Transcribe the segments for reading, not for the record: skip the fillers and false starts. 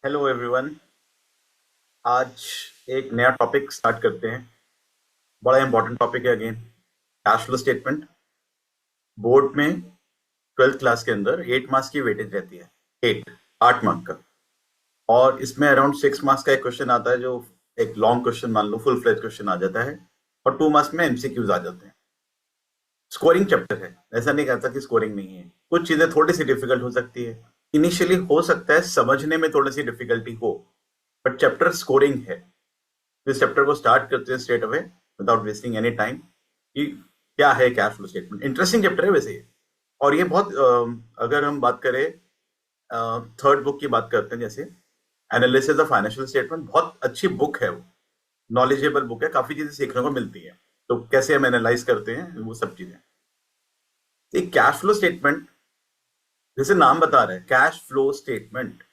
Hello everyone. आज एक नया टॉपिक स्टार्ट करते हैं। बड़ा इंपॉर्टेंट टॉपिक है again, cash flow statement. Board में 12th क्लास के अंदर 8 मार्क्स की वेटेज रहती है, 8 मार्क का। और इसमें अराउंड 6 मार्क्स का एक क्वेश्चन आता है, जो एक लॉन्ग क्वेश्चन मान लो, फुल फ्लेज क्वेश्चन आ जाता है। और 2 मार्क्स में एमसीक्यूज आ जाते हैं। स्कोरिंग चैप्टर है, ऐसा नहीं कहता कि स्कोरिंग नहीं है। कुछ चीजें थोड़ी सी डिफिकल्ट हो सकती है, इनिशियली हो सकता है समझने में थोड़ी सी डिफिकल्टी हो, बट चैप्टर स्कोरिंग है। इस चैप्टर को स्टार्ट करते हैं straight away without wasting any time कि क्या है cash flow statement. Interesting chapter है वैसे ये। और ये बहुत अगर हम बात करें, थर्ड बुक की बात करते हैं जैसे एनालिसिस ऑफ फाइनेंशियल स्टेटमेंट, बहुत अच्छी बुक है वो, नॉलेजेबल बुक है, काफी चीजें सीखने को मिलती है। तो कैसे हम एनालाइज करते हैं वो सब चीजें। एक कैश फ्लो स्टेटमेंट, जैसे नाम बता रहे हैं कैश फ्लो स्टेटमेंट,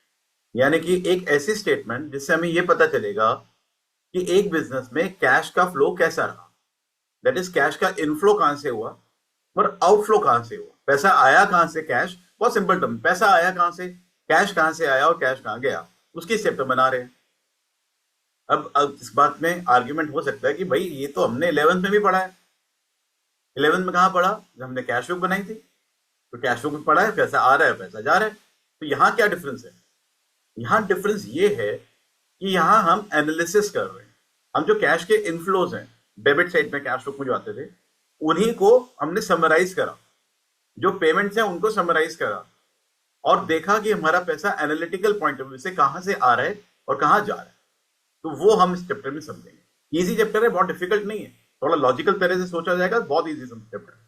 यानी कि एक ऐसी स्टेटमेंट जिससे हमें ये पता चलेगा कि एक बिजनेस में कैश का फ्लो कैसा रहा। दैट इज कैश का इनफ्लो कहां से हुआ और आउटफ्लो कहां से हुआ, पैसा आया कहां से। कैश बहुत सिंपल टर्म, पैसा आया कहां से, कैश कहां से आया और कैश कहां गया, उसकी स्टेटमेंट बना रहे हैं। अब इस बात में आर्ग्यूमेंट हो सकता है कि भाई ये तो हमने 11th में भी पढ़ा है। 11th में कहां पढ़ा, जब हमने कैश बुक बनाई थी। तो कैश बुक में पढ़ा है पैसा आ रहा है पैसा जा रहा है। तो यहां क्या डिफरेंस है? यहां डिफरेंस ये है कि यहां हम एनालिसिस कर रहे हैं। हम जो कैश के इनफ्लोज हैं, डेबिट साइड में कैश बुक में जो आते थे, उन्हीं को हमने समराइज करा। जो पेमेंट्स हैं उनको समराइज करा और देखा कि हमारा पैसा एनालिटिकल पॉइंट ऑफ व्यू से कहां से आ रहा है और कहां जा रहा है। तो वो हम इस चैप्टर में समझेंगे। इजी चैप्टर है, बहुत डिफिकल्ट नहीं है, थोड़ा लॉजिकल तरह से सोचा जाएगा, बहुत इजी चैप्टर है।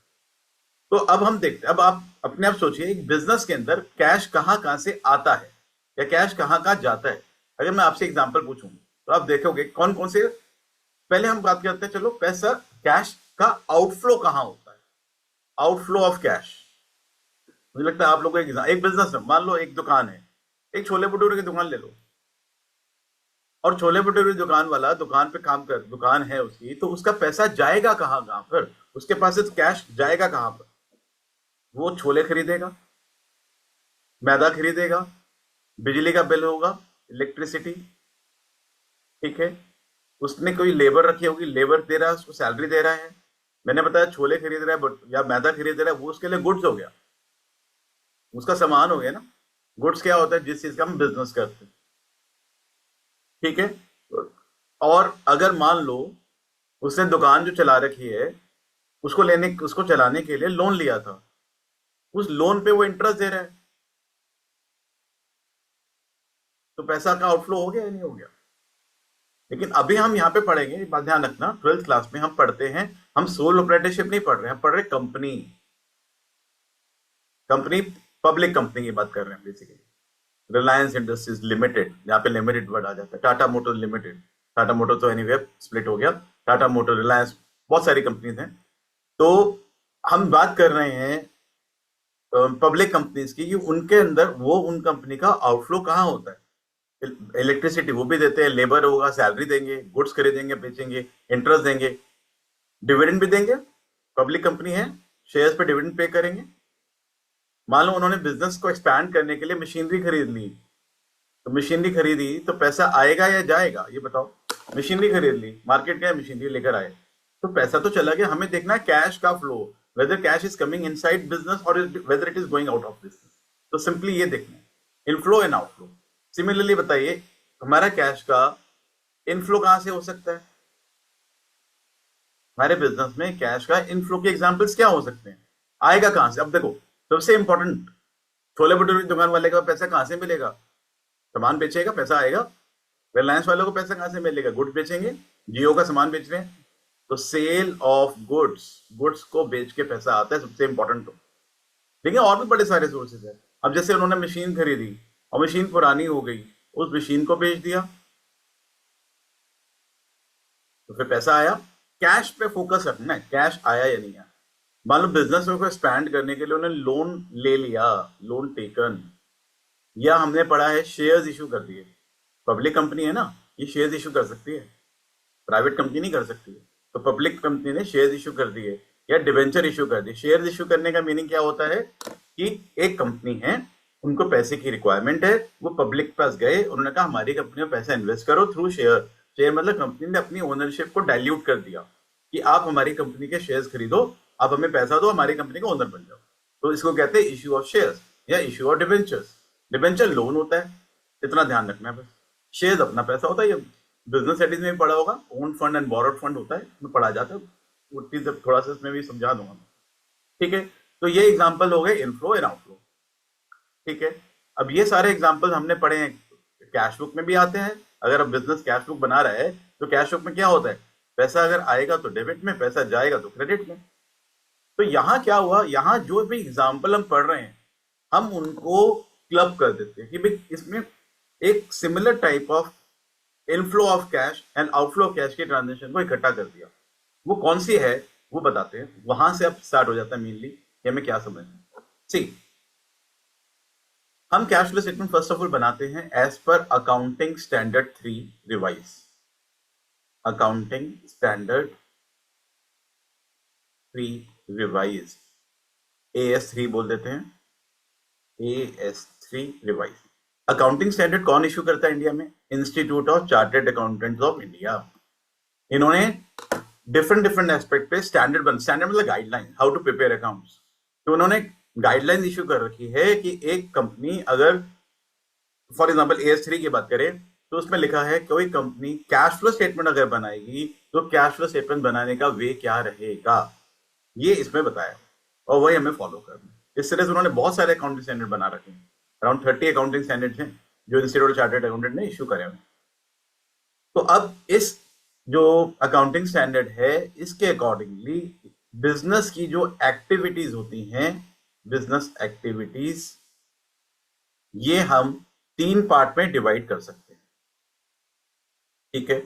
तो अब हम देखते हैं, अब आप अपने आप सोचिए, एक बिजनेस के अंदर कैश कहां कहां से आता है या कैश कहां कहां जाता है। अगर मैं आपसे एग्जांपल पूछूं तो आप देखोगे कौन कौन से। पहले हम बात करते हैं, चलो पैसा कैश का आउटफ्लो कहां होता है, आउटफ्लो ऑफ कैश। मुझे लगता है आप लोगों को एक बिजनेस है, मान लो एक दुकान है, एक छोले भटूरे की दुकान ले लो। और छोले भटूरे की दुकान वाला दुकान पे काम कर, दुकान है उसकी, तो उसका पैसा जाएगा कहां कहां पर, उसके पास से कैश जाएगा कहां पर। वो छोले खरीदेगा, मैदा खरीदेगा, बिजली का बिल होगा, इलेक्ट्रिसिटी, ठीक है। उसने कोई लेबर रखी होगी, लेबर दे रहा है, उसको सैलरी दे रहा है। मैंने बताया छोले खरीद रहा है या मैदा खरीद रहा है, वो उसके लिए गुड्स हो गया, उसका सामान हो गया ना। गुड्स क्या होता है, जिस चीज का हम बिजनेस करते हैं, ठीक है। और अगर मान लो उसने दुकान जो चला रखी है, उसको चलाने के लिए लोन लिया था, उस लोन पे वो इंटरेस्ट दे रहा है, तो पैसा का आउटफ्लो हो गया या नहीं हो गया। लेकिन अभी हम यहाँ पे पढ़ेंगे, बात ध्यान रखना, 12th क्लास में हम पढ़ते हैं, हम सोल ऑपरेटरशिप नहीं पढ़ रहे हैं, हम पढ़ रहे कंपनी। कंपनी, पब्लिक कंपनी की बात कर रहे हैं बेसिकली। रिलायंस इंडस्ट्रीज लिमिटेड, यहाँ पे लिमिटेड वर्ड आ जाता है। Tata motor limited, Tata motor तो एनीवे स्प्लिट हो गया, टाटा मोटर, रिलायंस, बहुत सारी कंपनीज हैं। तो हम बात कर रहे हैं पब्लिक कंपनीज की, कि उनके अंदर वो उन कंपनी का आउटफ्लो कहाँ होता है। इलेक्ट्रिसिटी वो भी देते हैं, लेबर होगा, सैलरी देंगे, गुड्स खरीदेंगे बेचेंगे, इंटरेस्ट देंगे, डिविडेंड भी देंगे। पब्लिक कंपनी है, शेयर्स पे डिविडेंड पे करेंगे। मान लो उन्होंने बिजनेस को एक्सपैंड करने के लिए मशीनरी खरीद ली, तो मशीनरी खरीदी तो पैसा आएगा या जाएगा, ये बताओ। मशीनरी खरीद ली, मार्केट गए, मशीनरी लेकर आए, तो पैसा तो चला गया। हमें देखना है कैश का flow, whether cash is coming inside business और whether it is going out of business. तो सिंपली ये देखना है, इनफ्लो एंड आउटफ्लो। सिमिलरली बताइए, हमारा कैश का इनफ्लो कहां से हो सकता है। हमारे बिजनेस में कैश का इनफ्लो के एग्जांपल्स क्या हो सकते हैं, आएगा कहां से। अब देखो, सबसे इंपॉर्टेंट, छोले भटूरे की दुकान वाले का पैसा कहां से मिलेगा, सामान बेचेगा पैसा आएगा। रिलायंस वालों को पैसा कहां से मिलेगा, गुड्स बेचेंगे, जियो का सामान बेच रहे हैं, तो सेल ऑफ गुड्स, गुड्स को बेच के पैसा आता है, सबसे इंपॉर्टेंट। तो देखिए और भी बड़े सारे सोर्सेज है। अब जैसे उन्होंने मशीन खरीदी और मशीन पुरानी हो गई, उस मशीन को बेच दिया, तो फिर पैसा आया। कैश पे फोकस रखना है, कैश आया या नहीं आया। मान लो बिजनेस को एक्सपैंड करने के लिए उन्होंने लोन ले लिया, लोन टेकन, या हमने पढ़ा है शेयर्स इशू कर दिए। पब्लिक कंपनी है ना, ये शेयर्स इशू कर सकती है, प्राइवेट कंपनी नहीं कर सकती है। तो पब्लिक कंपनी ने शेयर्स इशू कर दिए या डिवेंचर इशू कर दिए। शेयर्स इशू करने का मीनिंग क्या होता है कि एक कंपनी है, उनको पैसे की रिक्वायरमेंट है, वो पब्लिक के पास गए, उन्होंने कहा हमारी कंपनी में पैसा इन्वेस्ट करो थ्रू शेयर। शेयर मतलब कंपनी ने अपनी ओनरशिप को डाइल्यूट कर दिया कि आप हमारी कंपनी के शेयर्स खरीदो, आप हमें पैसा दो, हमारी कंपनी का ओनर बन जाओ। तो इसको कहते हैं इश्यू ऑफ शेयर्स या issue of debentures. Debenture loan होता है, इतना ध्यान रखना है बस। शेयर्स अपना पैसा होता है, ये बिजनेस स्टडीज में भी पढ़ा होगा, own fund and borrowed fund होता है, इसमें पढ़ा जाता है। वो चीज थोड़ा सा इसमें भी समझा दूंगा, ठीक है। तो ये एग्जाम्पल हो गए इनफ्लो एंड आउटफ्लो, ठीक है। अब ये सारे एग्जाम्पल हमने पढ़े हैं, कैश बुक में भी आते हैं। अगर अब बिजनेस कैश बुक बना रहा है तो कैश बुक में क्या होता है, पैसा अगर आएगा तो डेबिट में, पैसा जाएगा तो क्रेडिट में। तो यहाँ क्या हुआ, यहाँ जो भी एग्जाम्पल हम पढ़ रहे हैं हम उनको क्लब कर देते हैं कि भाई इसमें एक similar type of inflow of cash and outflow of cash के ट्रांजेक्शन को इकट्ठा कर दिया। वो कौन सी है वो बताते हैं, वहां से अब स्टार्ट हो जाता है मेनली कि हमें क्या समझना। सी, हम cash flow statement first of all बनाते हैं as per accounting standard 3 revise. Accounting standard 3 revise, AS3 बोल देते हैं, AS3 रिवाइज। अकाउंटिंग स्टैंडर्ड कौन इश्यू करता है इंडिया में? Institute of Chartered Accountants of India. इन्होंने डिफरेंट एस्पेक्ट पे स्टैंडर्ड मतलब guideline, how to prepare accounts. तो उन्होंने गाइडलाइन इश्यू कर रखी है कि एक कंपनी अगर फॉर एग्जांपल AS3 की बात करें तो उसमें लिखा है कोई कंपनी कैश फ्लो स्टेटमेंट अगर बनाएगी तो कैश फ्लो स्टेटमेंट बनाने का वे क्या रहेगा, ये इसमें बताया और वही हमें फॉलो करना है। इस तरह से उन्होंने बहुत सारे अकाउंटिंग स्टैंडर्ड बना रखे हैं, अराउंड 30 अकाउंटिंग स्टैंडर्ड्स हैं जो इंस्टीट्यूट ऑफ चार्टर्ड अकाउंटेंट ने इश्यू करे हुए। तो अब इस जो अकाउंटिंग स्टैंडर्ड है इसके अकॉर्डिंगली बिजनेस की जो एक्टिविटीज होती हैं, बिजनेस एक्टिविटीज, ये हम 3 पार्ट में डिवाइड कर सकते हैं, ठीक है।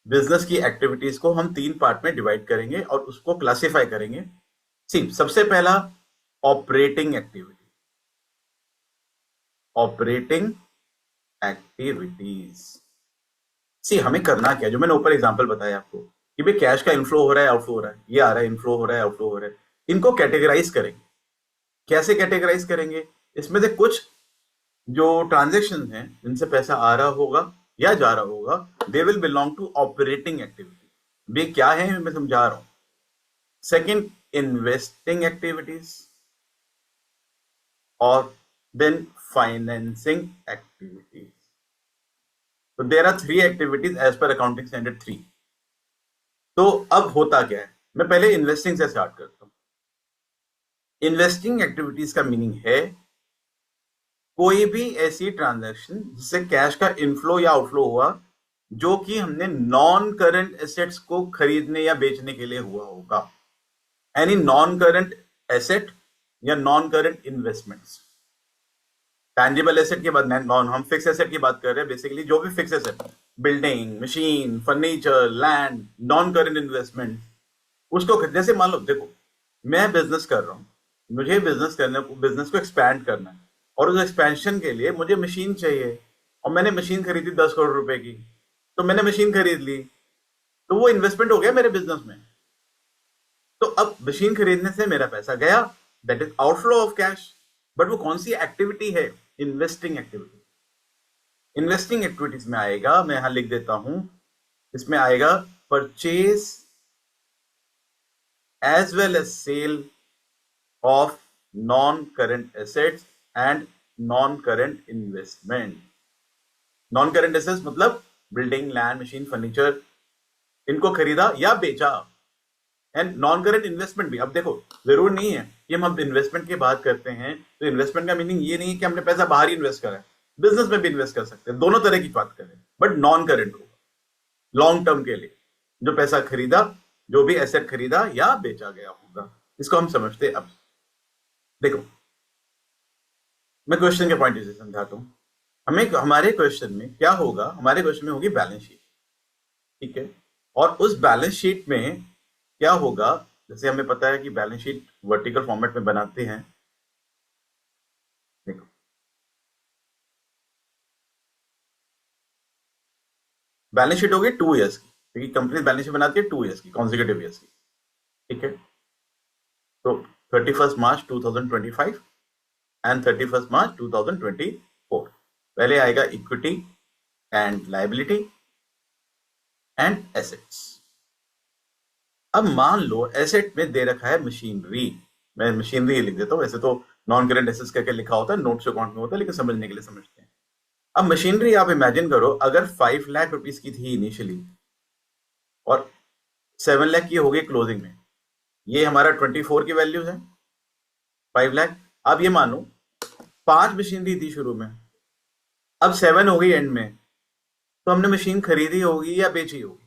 बिजनेस की एक्टिविटीज को हम 3 पार्ट में डिवाइड करेंगे और उसको क्लासिफाई करेंगे। सी, सबसे पहला ऑपरेटिंग एक्टिविटी, ऑपरेटिंग एक्टिविटीज। सी, हमें करना क्या, जो मैंने ऊपर एग्जांपल बताया आपको कि भाई कैश का इनफ्लो हो रहा है, आउटफ्लो हो रहा है, ये आ रहा है, इनफ्लो हो रहा है, आउटफ्लो हो रहा है, इनको कैटेगराइज करेंगे। कैसे कैटेगराइज करेंगे? इसमें से कुछ जो ट्रांजेक्शन हैं जिनसे पैसा आ रहा होगा या जा रहा होगा, they will belong to operating activity. वे क्या है मैं समझा रहा हूं। सेकेंड, इन्वेस्टिंग एक्टिविटीज, और देन फाइनेंसिंग एक्टिविटीज। तो there are 3 activities as per accounting standard 3। तो अब होता क्या है, मैं पहले इन्वेस्टिंग से स्टार्ट करता हूं। इन्वेस्टिंग एक्टिविटीज का मीनिंग है कोई भी ऐसी ट्रांजैक्शन जिससे कैश का इनफ्लो या आउटफ्लो हुआ जो कि हमने नॉन करंट एसेट्स को खरीदने या बेचने के लिए हुआ होगा। एनी नॉन करंट एसेट या non current investments. Tangible asset की बात, नॉन, हम फिक्स एसेट की बात कर रहे हैं। बेसिकली जो भी fix asset, building, machine, furniture, land, non current investment, उसको जैसे मान लो, देखो मैं बिजनेस कर रहा हूं, मुझे बिजनेस को एक्सपैंड करना है और उस एक्सपेंशन के लिए मुझे मशीन चाहिए और मैंने मशीन खरीदी 10 करोड़ रुपए की, तो मैंने मशीन खरीद ली, तो वो इन्वेस्टमेंट हो गया मेरे बिजनेस में। तो अब मशीन खरीदने से मेरा पैसा गया, that is outflow of cash. But वो कौन सी एक्टिविटी है? Investing activity. इन्वेस्टिंग एक्टिविटीज में आएगा, मैं यहां लिख देता हूं, इसमें आएगा purchase as well as sale of non current assets and non current investment. Non current assets मतलब बिल्डिंग, लैंड, मशीन, फर्नीचर, इनको खरीदा या बेचा। एंड नॉन करंट इन्वेस्टमेंट भी, अब देखो जरूर नहीं है कि हम अब इन्वेस्टमेंट की बात करते हैं तो इन्वेस्टमेंट का मीनिंग ये नहीं है कि हमने पैसा बाहर ही इन्वेस्ट करा है, बिजनेस में भी इन्वेस्ट कर सकते हैं, दोनों तरह की बात करें, बट नॉन करंट होगा, लॉन्ग टर्म के लिए जो पैसा खरीदा, जो भी एसेट खरीदा या बेचा गया होगा, इसको हम समझते हैं। अब देखो मैं क्वेश्चन के पॉइंट से समझाता हूं। हमें हमारे क्वेश्चन में क्या होगा, हमारे क्वेश्चन में होगी बैलेंस शीट, ठीक है। और उस बैलेंस शीट में क्या होगा, जैसे हमें पता है कि बैलेंस शीट वर्टिकल फॉर्मेट में बनाते हैं। देखो बैलेंस शीट होगी 2 ईयर्स की, क्योंकि कंपनी बैलेंस शीट बनाती है 2 ईयर्स की, कॉन्जिक्यूटिव ईयर्स की, ठीक है। तो 31 मार्च 2025 एंड 31 मार्च 2024। पहले आएगा equity and liability and assets. अब मान लो एसेट में दे रखा है मशीनरी, मैं मशीनरी लिख देता हूं, वैसे तो नॉन करेंट एसेट्स करके लिखा होता है, नोट्स अकाउंट में होता है, लेकिन समझने के लिए समझते हैं। अब मशीनरी आप इमेजिन करो, अगर 5 लाख रुपीस की थी इनिशियली और 7 लाख की हो गई क्लोजिंग में, ये हमारा 24 की वैल्यूज है, 5 लाख। अब ये मानो 5 मशीनरी थी शुरू में, अब 7 हो गई एंड में, तो हमने मशीन खरीदी होगी या बेची होगी?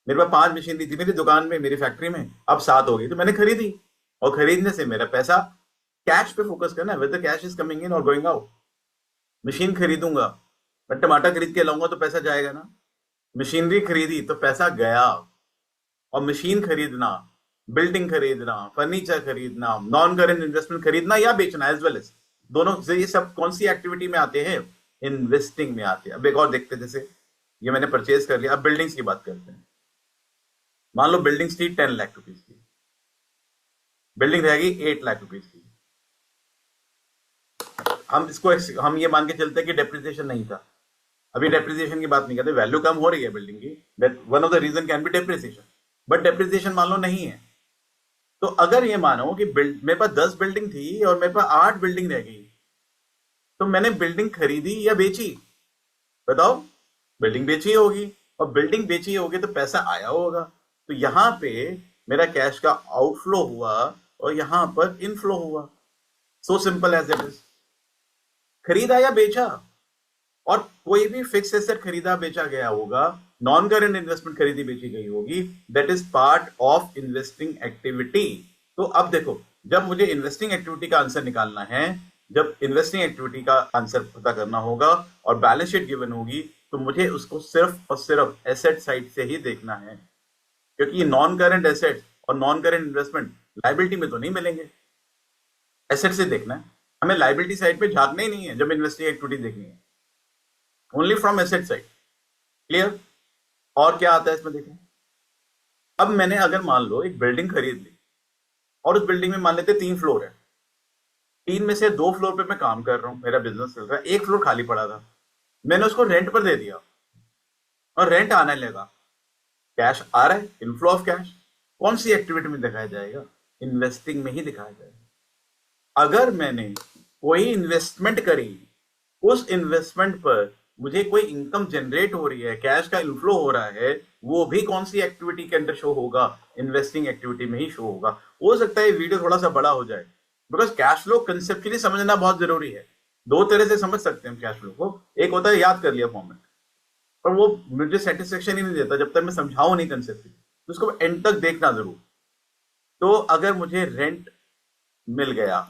मेरे पास 5 मशीनरी थी मेरी दुकान में, मेरी फैक्ट्री में, अब 7 हो गई, तो मैंने खरीदी, और खरीदने से मेरा पैसा, कैश पे फोकस करना है, whether cash is coming in और गोइंग आउट। मशीन खरीदूंगा, मैं टमाटर खरीद के लाऊंगा तो पैसा जाएगा ना, मशीनरी खरीदी तो पैसा गया। और मशीन खरीदना, बिल्डिंग खरीदना, फर्नीचर खरीदना, नॉन करेंट इन्वेस्टमेंट खरीदना या बेचना एज वेल एज, दोनों से ये सब कौन सी एक्टिविटी में आते हैं? इन्वेस्टिंग में आते हैं। अब एक और देखते हैं, जैसे ये मैंने परचेज कर लिया, अब बिल्डिंग्स की बात करते हैं। मान लो बिल्डिंग्स थी 10 लाख रुपीज की, बिल्डिंग रहेगी 8 लाख रुपीज की। हम ये मान के चलते हैं कि डेप्रिसिएशन नहीं था, अभी डेप्रिसिएशन की बात नहीं करते, वैल्यू कम हो रही है बिल्डिंग की, that one of the reason can be depreciation, but depreciation मान लो नहीं है। तो अगर ये मानो कि मेरे पास 10 बिल्डिंग थी और मेरे पास 8 बिल्डिंग रह गई, तो मैंने बिल्डिंग खरीदी या बेची? बताओ। बिल्डिंग बेची होगी, और बिल्डिंग बेची होगी तो पैसा आया होगा, तो यहां पे मेरा कैश का आउटफ्लो हुआ और यहां पर इनफ्लो हुआ। So simple as it is. खरीदा या बेचा, और कोई भी फिक्स एसेट खरीदा बेचा गया होगा, नॉन करेंट इन्वेस्टमेंट खरीदी बेची गई होगी, that is part of investing activity. तो अब देखो, जब मुझे इन्वेस्टिंग एक्टिविटी का आंसर निकालना है, जब इन्वेस्टिंग एक्टिविटी का आंसर पता करना होगा और बैलेंस शीट गिवन होगी, तो मुझे उसको सिर्फ और सिर्फ एसेट साइड से ही देखना है, क्योंकि नॉन करेंट एसेट और नॉन करेंट इन्वेस्टमेंट लायबिलिटी में तो नहीं मिलेंगे, एसेट से देखना है हमें, लायबिलिटी साइड पे झांकना ही नहीं है जब इन्वेस्टिंग एक्टिविटी देखनी है, only from asset side. Clear? और क्या आता है इसमें देखें। अब मैंने अगर मान लो एक बिल्डिंग खरीद ली, और उस बिल्डिंग में मान लेते 3 फ्लोर है, 3 में से 2 फ्लोर पे मैं काम कर रहा हूं, मेरा बिजनेस चल रहा है, 1 फ्लोर खाली पड़ा था, मैंने उसको रेंट पर दे दिया और रेंट आने लगा, कैश आ रहा है, इनफ्लो ऑफ कैश। कौन सी एक्टिविटी में दिखाया जाएगा? इन्वेस्टिंग में ही दिखाया जाएगा। अगर मैंने कोई इन्वेस्टमेंट करी, उस इन्वेस्टमेंट पर मुझे कोई इनकम जनरेट हो रही है, कैश का इनफ्लो हो रहा है, वो भी कौन सी एक्टिविटी के अंदर शो होगा? इन्वेस्टिंग एक्टिविटी में ही शो होगा। हो सकता है वीडियो थोड़ा सा बड़ा हो जाए, बिकॉज कैश फ्लो कंसेप्चुअली समझना बहुत जरूरी है। 2 तरह से समझ सकते हैं कैश फ्लो को, एक होता है याद कर लिया फॉर्मेट, पर वो मुझे सेटिस्फेक्शन ही नहीं देता जब तक मैं समझाऊं नहीं कंसेप्ट, तो उसको एंड तक देखना जरूर। तो अगर मुझे रेंट मिल गया,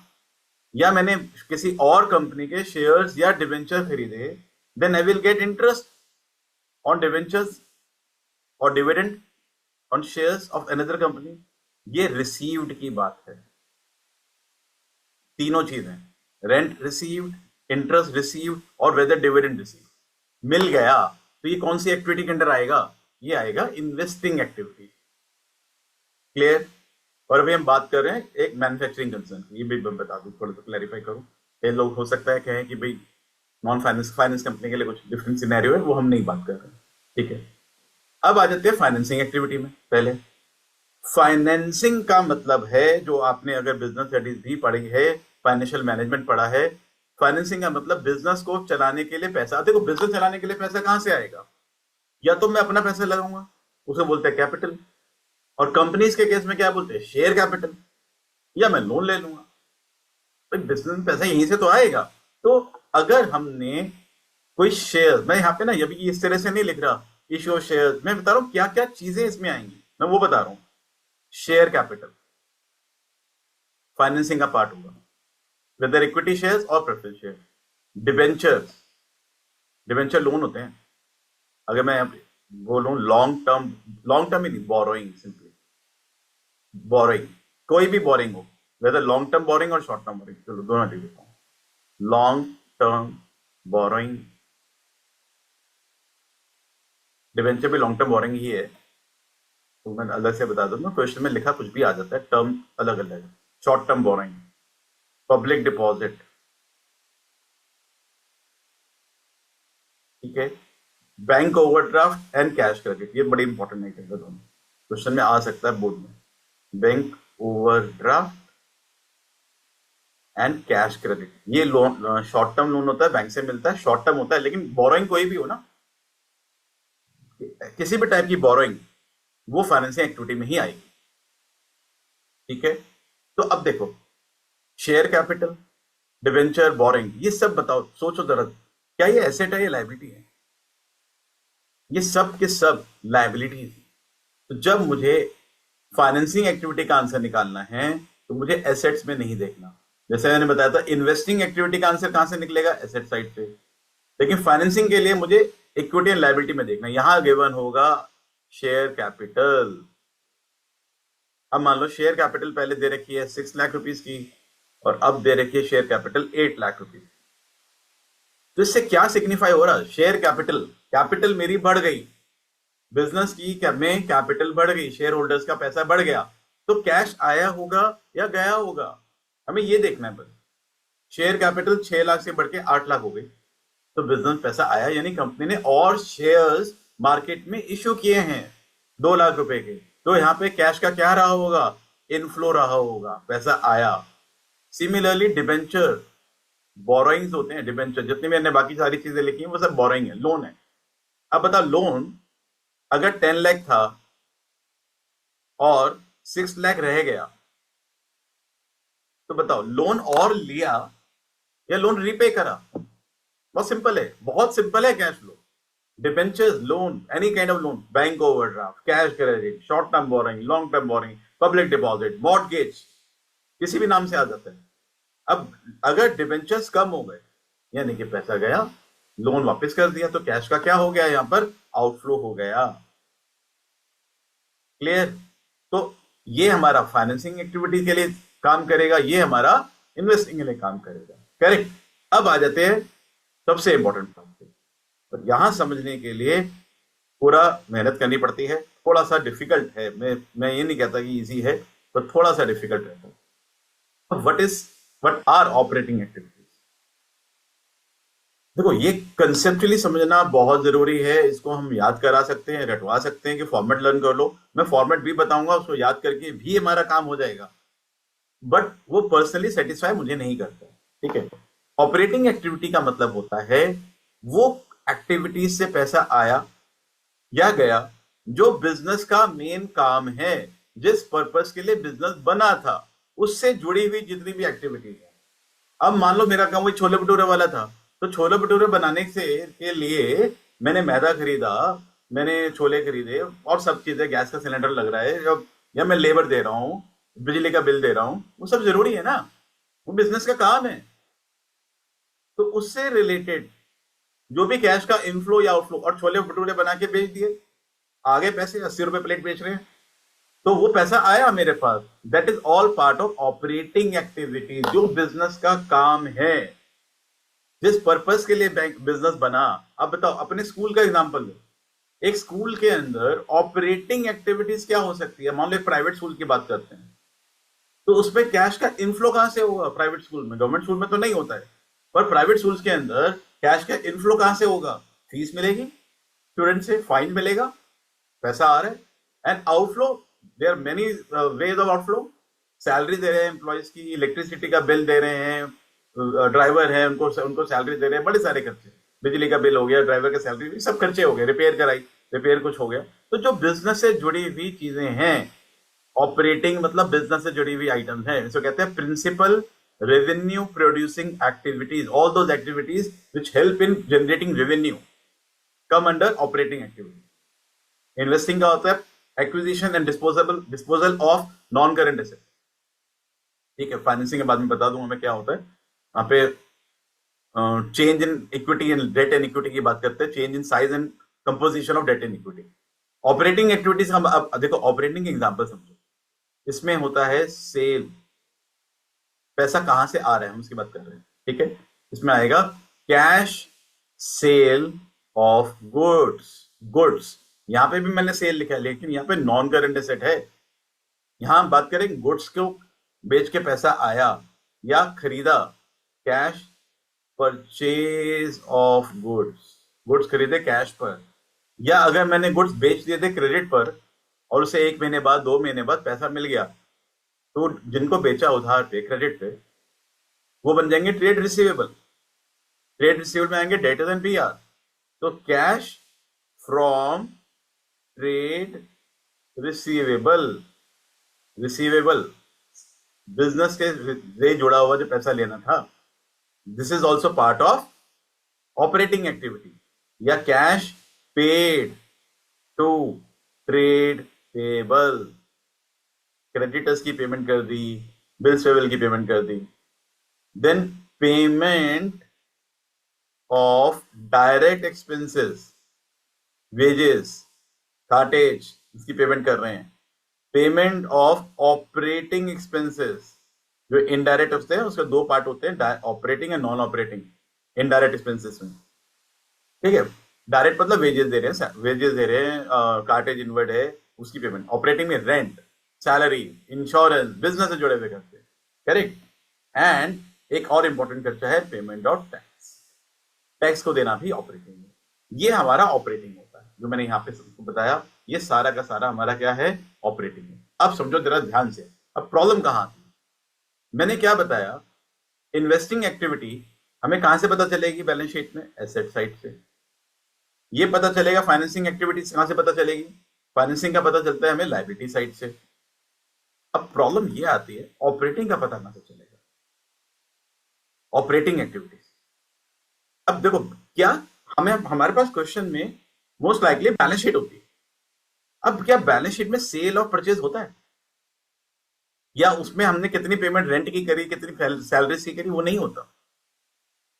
या मैंने किसी और कंपनी के शेयर्स या डिवेंचर खरीदे, then I will get interest on debentures और dividend on shares of another company. ये रिसीव्ड की बात है। तीनों चीजें, रेंट रिसीव्ड, इंटरेस्ट रिसीव्ड और वेदर डिविडेंड रिसीव्ड मिल गया, तो ये कौन सी एक्टिविटी के अंदर आएगा? ये आएगा इन्वेस्टिंग एक्टिविटी। क्लियर? और अभी हम बात कर रहे हैं एक मैन्युफैक्चरिंग कंसर्न की, ये भी मैं बता दूं, थोड़ा सा क्लैरिफाई करूं। कई लोग हो सकता है कहें कि भाई नॉन फाइनेंस कंपनी के लिए कुछ डिफरेंट सिनेरियो है, वो हम नहीं बात कर रहे हैं, ठीक है। अब आ जाते हैं फाइनेंसिंग एक्टिविटी में। पहले फाइनेंसिंग का मतलब है, जो आपने अगर बिजनेस स्टडीज भी पढ़ी है, फाइनेंशियल मैनेजमेंट पढ़ा है, फाइनेंसिंग का मतलब बिजनेस को चलाने के लिए पैसा। देखो, बिजनेस चलाने के लिए पैसा कहां से आएगा? या तो मैं अपना पैसा लगाऊंगा, उसे बोलते हैं कैपिटल, और कंपनीज के केस में क्या बोलते हैं? शेयर कैपिटल, या मैं लोन ले लूंगा। तो बिजनेस में पैसा यहीं से तो आएगा। तो अगर हमने कोई शेयर, मैं यहाँ पे ना ये भी इस तरह से नहीं लिख रहा इश्यू शेयर, मैं बता रहा हूं क्या क्या चीजें इसमें आएंगी, मैं वो बता रहा हूं। शेयर कैपिटल फाइनेंसिंग का पार्ट होगा, वेदर इक्विटी शेयर्स और preference share. Debentures, debenture loan होते हैं। अगर मैं बोलूं लॉन्ग टर्म ही नहीं, बोरोइंग, सिंपली बोरोइंग, कोई भी बोरिंग हो, वेदर लॉन्ग टर्म बोरिंग और शॉर्ट टर्म बोरिंग, चलो दोनों लिख देता हूं। लॉन्ग टर्म बोरोइंग, डिबेंचर भी लॉन्ग टर्म बोरिंग ही है, तो मैं अलग से बता दूंगा, क्वेश्चन में लिखा कुछ भी आ जाता है, टर्म अलग अलग है। Short term borrowing, public deposit, ठीक है। Bank overdraft and cash credit, ये बड़ी इंपॉर्टेंट है, दोनों क्वेश्चन में आ सकता है बोर्ड में। Bank overdraft and cash credit, ये लोन शॉर्ट टर्म लोन होता है, बैंक से मिलता है, शॉर्ट टर्म होता है, लेकिन बोरोइंग कोई भी हो ना, किसी भी टाइप की बोरोइंग, वो फाइनेंसिंग एक्टिविटी में ही आएगी। ठीक है, तो अब देखो, शेयर कैपिटल, डिवेंचर, बोरिंग, ये सब बताओ, सोचो जरा, क्या ये एसेट है या लायबिलिटी है? ये सब के सब लायबिलिटी। तो जब मुझे फाइनेंसिंग एक्टिविटी का आंसर निकालना है तो मुझे एसेट्स में नहीं देखना। जैसे मैंने बताया था, इन्वेस्टिंग एक्टिविटी का आंसर कहां से निकलेगा? एसेट साइड से। लेकिन फाइनेंसिंग के लिए मुझे इक्विटी एंड लायबिलिटी में देखना। यहां गिवन होगा शेयर कैपिटल। अब मान लो शेयर कैपिटल पहले दे रखी है 6 लाख रुपीस की, और अब दे रखी है शेयर कैपिटल 8 लाख रुपीस। तो इससे क्या सिग्निफाई हो रहा है? शेयर कैपिटल, कैपिटल मेरी बढ़ गई, बिजनेस की में कैपिटल बढ़ गई, शेयर होल्डर्स का पैसा बढ़ गया, तो कैश आया होगा या गया होगा, हमें ये देखना है बस। शेयर कैपिटल 6 लाख से बढ़ के 8 लाख हो गई, तो बिजनेस पैसा आया, यानी कंपनी ने और शेयर्स मार्केट में इश्यू किए हैं 2 लाख रुपए के, तो यहां पे कैश का क्या रहा होगा? इनफ्लो रहा होगा, पैसा आया। सिमिलरली डिबेंचर, बोरोइंग्स होते हैं, डिबेंचर जितनी मैंने बाकी सारी चीजें लिखी हैं वो सब बोरोइंग है, लोन है। अब बता, लोन अगर 10 लाख था और 6 लाख रह गया, तो बताओ लोन और लिया या लोन रीपे करा? बहुत सिंपल है, बहुत सिंपल है cash flow. Debentures, loan, any kind of loan, bank overdraft, cash credit, short term borrowing, long term borrowing, public deposit, mortgage, किसी भी नाम से आ जाता है। अब अगर डिबेंचर्स कम हो गए, यानी कि पैसा गया, लोन वापस कर दिया, तो कैश का क्या हो गया? यहां पर आउटफ्लो हो गया। क्लियर? तो ये हमारा फाइनेंसिंग एक्टिविटी के लिए काम करेगा, ये हमारा इन्वेस्टिंग के लिए काम करेगा। करेक्ट? अब आ जाते हैं सबसे इंपॉर्टेंट पार्ट पे। तो यहां समझने के लिए पूरा मेहनत करनी पड़ती है, थोड़ा सा डिफिकल्ट है, मैं ये नहीं कहता कि इजी है, पर थोड़ा सा डिफिकल्ट रहता है। What are operating activities? देखो, ये कंसेप्चुअली समझना बहुत जरूरी है। इसको हम याद करा सकते हैं, रटवा सकते हैं कि फॉर्मेट लर्न कर लो, मैं फॉर्मेट भी बताऊंगा, उसको याद करके भी हमारा काम हो जाएगा, बट वो पर्सनली सेटिस्फाई मुझे नहीं करता। ठीक है, ऑपरेटिंग एक्टिविटी का मतलब होता है वो एक्टिविटीज से पैसा आया या गया जो बिजनेस का मेन काम है, जिस पर्पस के लिए बिजनेस बना था, उससे जुड़ी हुई जितनी भी एक्टिविटीज है। अब मान लो मेरा काम वही छोले भटूरे वाला था, तो छोले भटूरे बनाने से के लिए मैंने मैदा खरीदा, मैंने छोले खरीदे और सब चीजें, गैस का सिलेंडर लग रहा है, या मैं लेबर दे रहा हूँ, बिजली का बिल दे रहा हूँ, वो सब जरूरी है ना, वो बिजनेस का काम है। तो उससे रिलेटेड जो भी कैश का इनफ्लो या आउटफ्लो, और छोले भटूरे बना के बेच दिए, आगे पैसे 80 रुपए प्लेट बेच रहे हैं, तो वो पैसा आया मेरे पास। That is all part of operating activity, जो बिजनेस का काम है, जिस पर्पस के लिए बैंक बिजनेस बना। अब बताओ, अपने स्कूल का एग्जांपल लो। एक स्कूल के अंदर ऑपरेटिंग एक्टिविटीज क्या हो सकती है? मान लो एक प्राइवेट स्कूल की बात करते हैं, तो उसमें कैश का इनफ्लो कहां से होगा? प्राइवेट स्कूल में, गवर्नमेंट स्कूल में तो नहीं होता है, पर प्राइवेट स्कूल्स के अंदर कैश का इनफ्लो कहां से होगा? फीस मिलेगी स्टूडेंट से, फाइन मिलेगा, पैसा आ रहा है। And outflow, there are many ways of outflow. Salary दे रहे हैं एम्प्लॉयज की, इलेक्ट्रिसिटी का बिल दे रहे हैं, ड्राइवर है उनको उनको सैलरी दे रहे हैं, बड़े सारे खर्चे, बिजली का बिल हो गया, ड्राइवर का सैलरी, सब खर्चे हो गए, रिपेयर कराई, रिपेयर कुछ हो गया। तो जो बिजनेस से जुड़ी हुई चीजें हैं, ऑपरेटिंग मतलब बिजनेस से जुड़ी हुई आइटम्स है, इसको कहते हैं principal revenue producing activities. All those activities which help in generating revenue come under operating activity. Investing का होता है acquisition and disposal of non current asset. ठीक है, फाइनेंसिंग के बाद में बता दूंगा मैं क्या होता है। यहाँ पे change in equity and debt and equity की बात करते हैं, change in size and composition of debt and equity. Operating activities हम अब देखो, ऑपरेटिंग एग्जांपल समझो। इसमें होता है सेल, पैसा कहां से आ रहा है हम उसकी बात कर रहे हैं। ठीक है, इसमें आएगा cash cell of goods. Goods, यहां पे भी मैंने सेल लिखा है, लेकिन यहां पे नॉन करेंट एसेट है। यहां हम बात करें गुड्स को बेच के पैसा आया या खरीदा, cash purchase of goods. Goods खरीदे कैश पर, या अगर मैंने गुड्स बेच दिए थे क्रेडिट पर और उसे 1 महीने बाद 2 महीने बाद पैसा मिल गया, तो जिनको बेचा उधार पे क्रेडिट पे वो बन जाएंगे ट्रेड रिसीवेबल। ट्रेड रिसीवेबल में आएंगे डेटर्स एंड पीआर। तो cash from trade receivable, receivable business के से जुड़ा हुआ जो पैसा लेना था, this is also part of operating activity. या cash paid to trade payable, creditors की पेमेंट कर दी, बिल्स पेबल की पेमेंट कर दी। Then payment of direct expenses, wages, cartage, इसकी पेमेंट कर रहे हैं। पेमेंट ऑफ ऑपरेटिंग एक्सपेंसेस, जो इनडायरेक्ट होते हैं उसके दो पार्ट होते हैं, operating and non operating indirect expenses में। ठीक है, डायरेक्ट मतलब वेजेस दे रहे हैं, वेजेस दे रहे हैं, कार्टेज इनवर्ड है उसकी पेमेंट। ऑपरेटिंग में रेंट, सैलरी, इंश्योरेंस, बिजनेस से जुड़े हुए खर्चे, करेक्ट। एंड एक और इंपॉर्टेंट खर्चा है पेमेंट ऑफ टैक्स, टैक्स को देना भी ऑपरेटिंग में। ये हमारा ऑपरेटिंग होता है, जो मैंने यहाँ पे सबको बताया, ये सारा का सारा हमारा क्या है, ऑपरेटिंग है। अब समझो जरा ध्यान से, अब प्रॉब्लम कहां आती है। मैंने क्या बताया, इन्वेस्टिंग एक्टिविटी हमें कहां से पता चलेगी बैलेंस शीट में, एसेट साइड से। ये पता चलेगा फाइनेंसिंग एक्टिविटीज कहां से पता चलेगी, फाइनेंसिंग का पता चलता है हमें लायबिलिटी साइड से। अब प्रॉब्लम ये आती है, ऑपरेटिंग का पता कहां से चलेगा, ऑपरेटिंग एक्टिविटीज। अब देखो क्या हमें, हमारे पास क्वेश्चन में मोस्ट लाइकली बैलेंस शीट होती है। अब क्या बैलेंस शीट में सेल और परचेज होता है, या उसमें हमने कितनी पेमेंट रेंट की करी, कितनी सैलरी की करी, वो नहीं होता।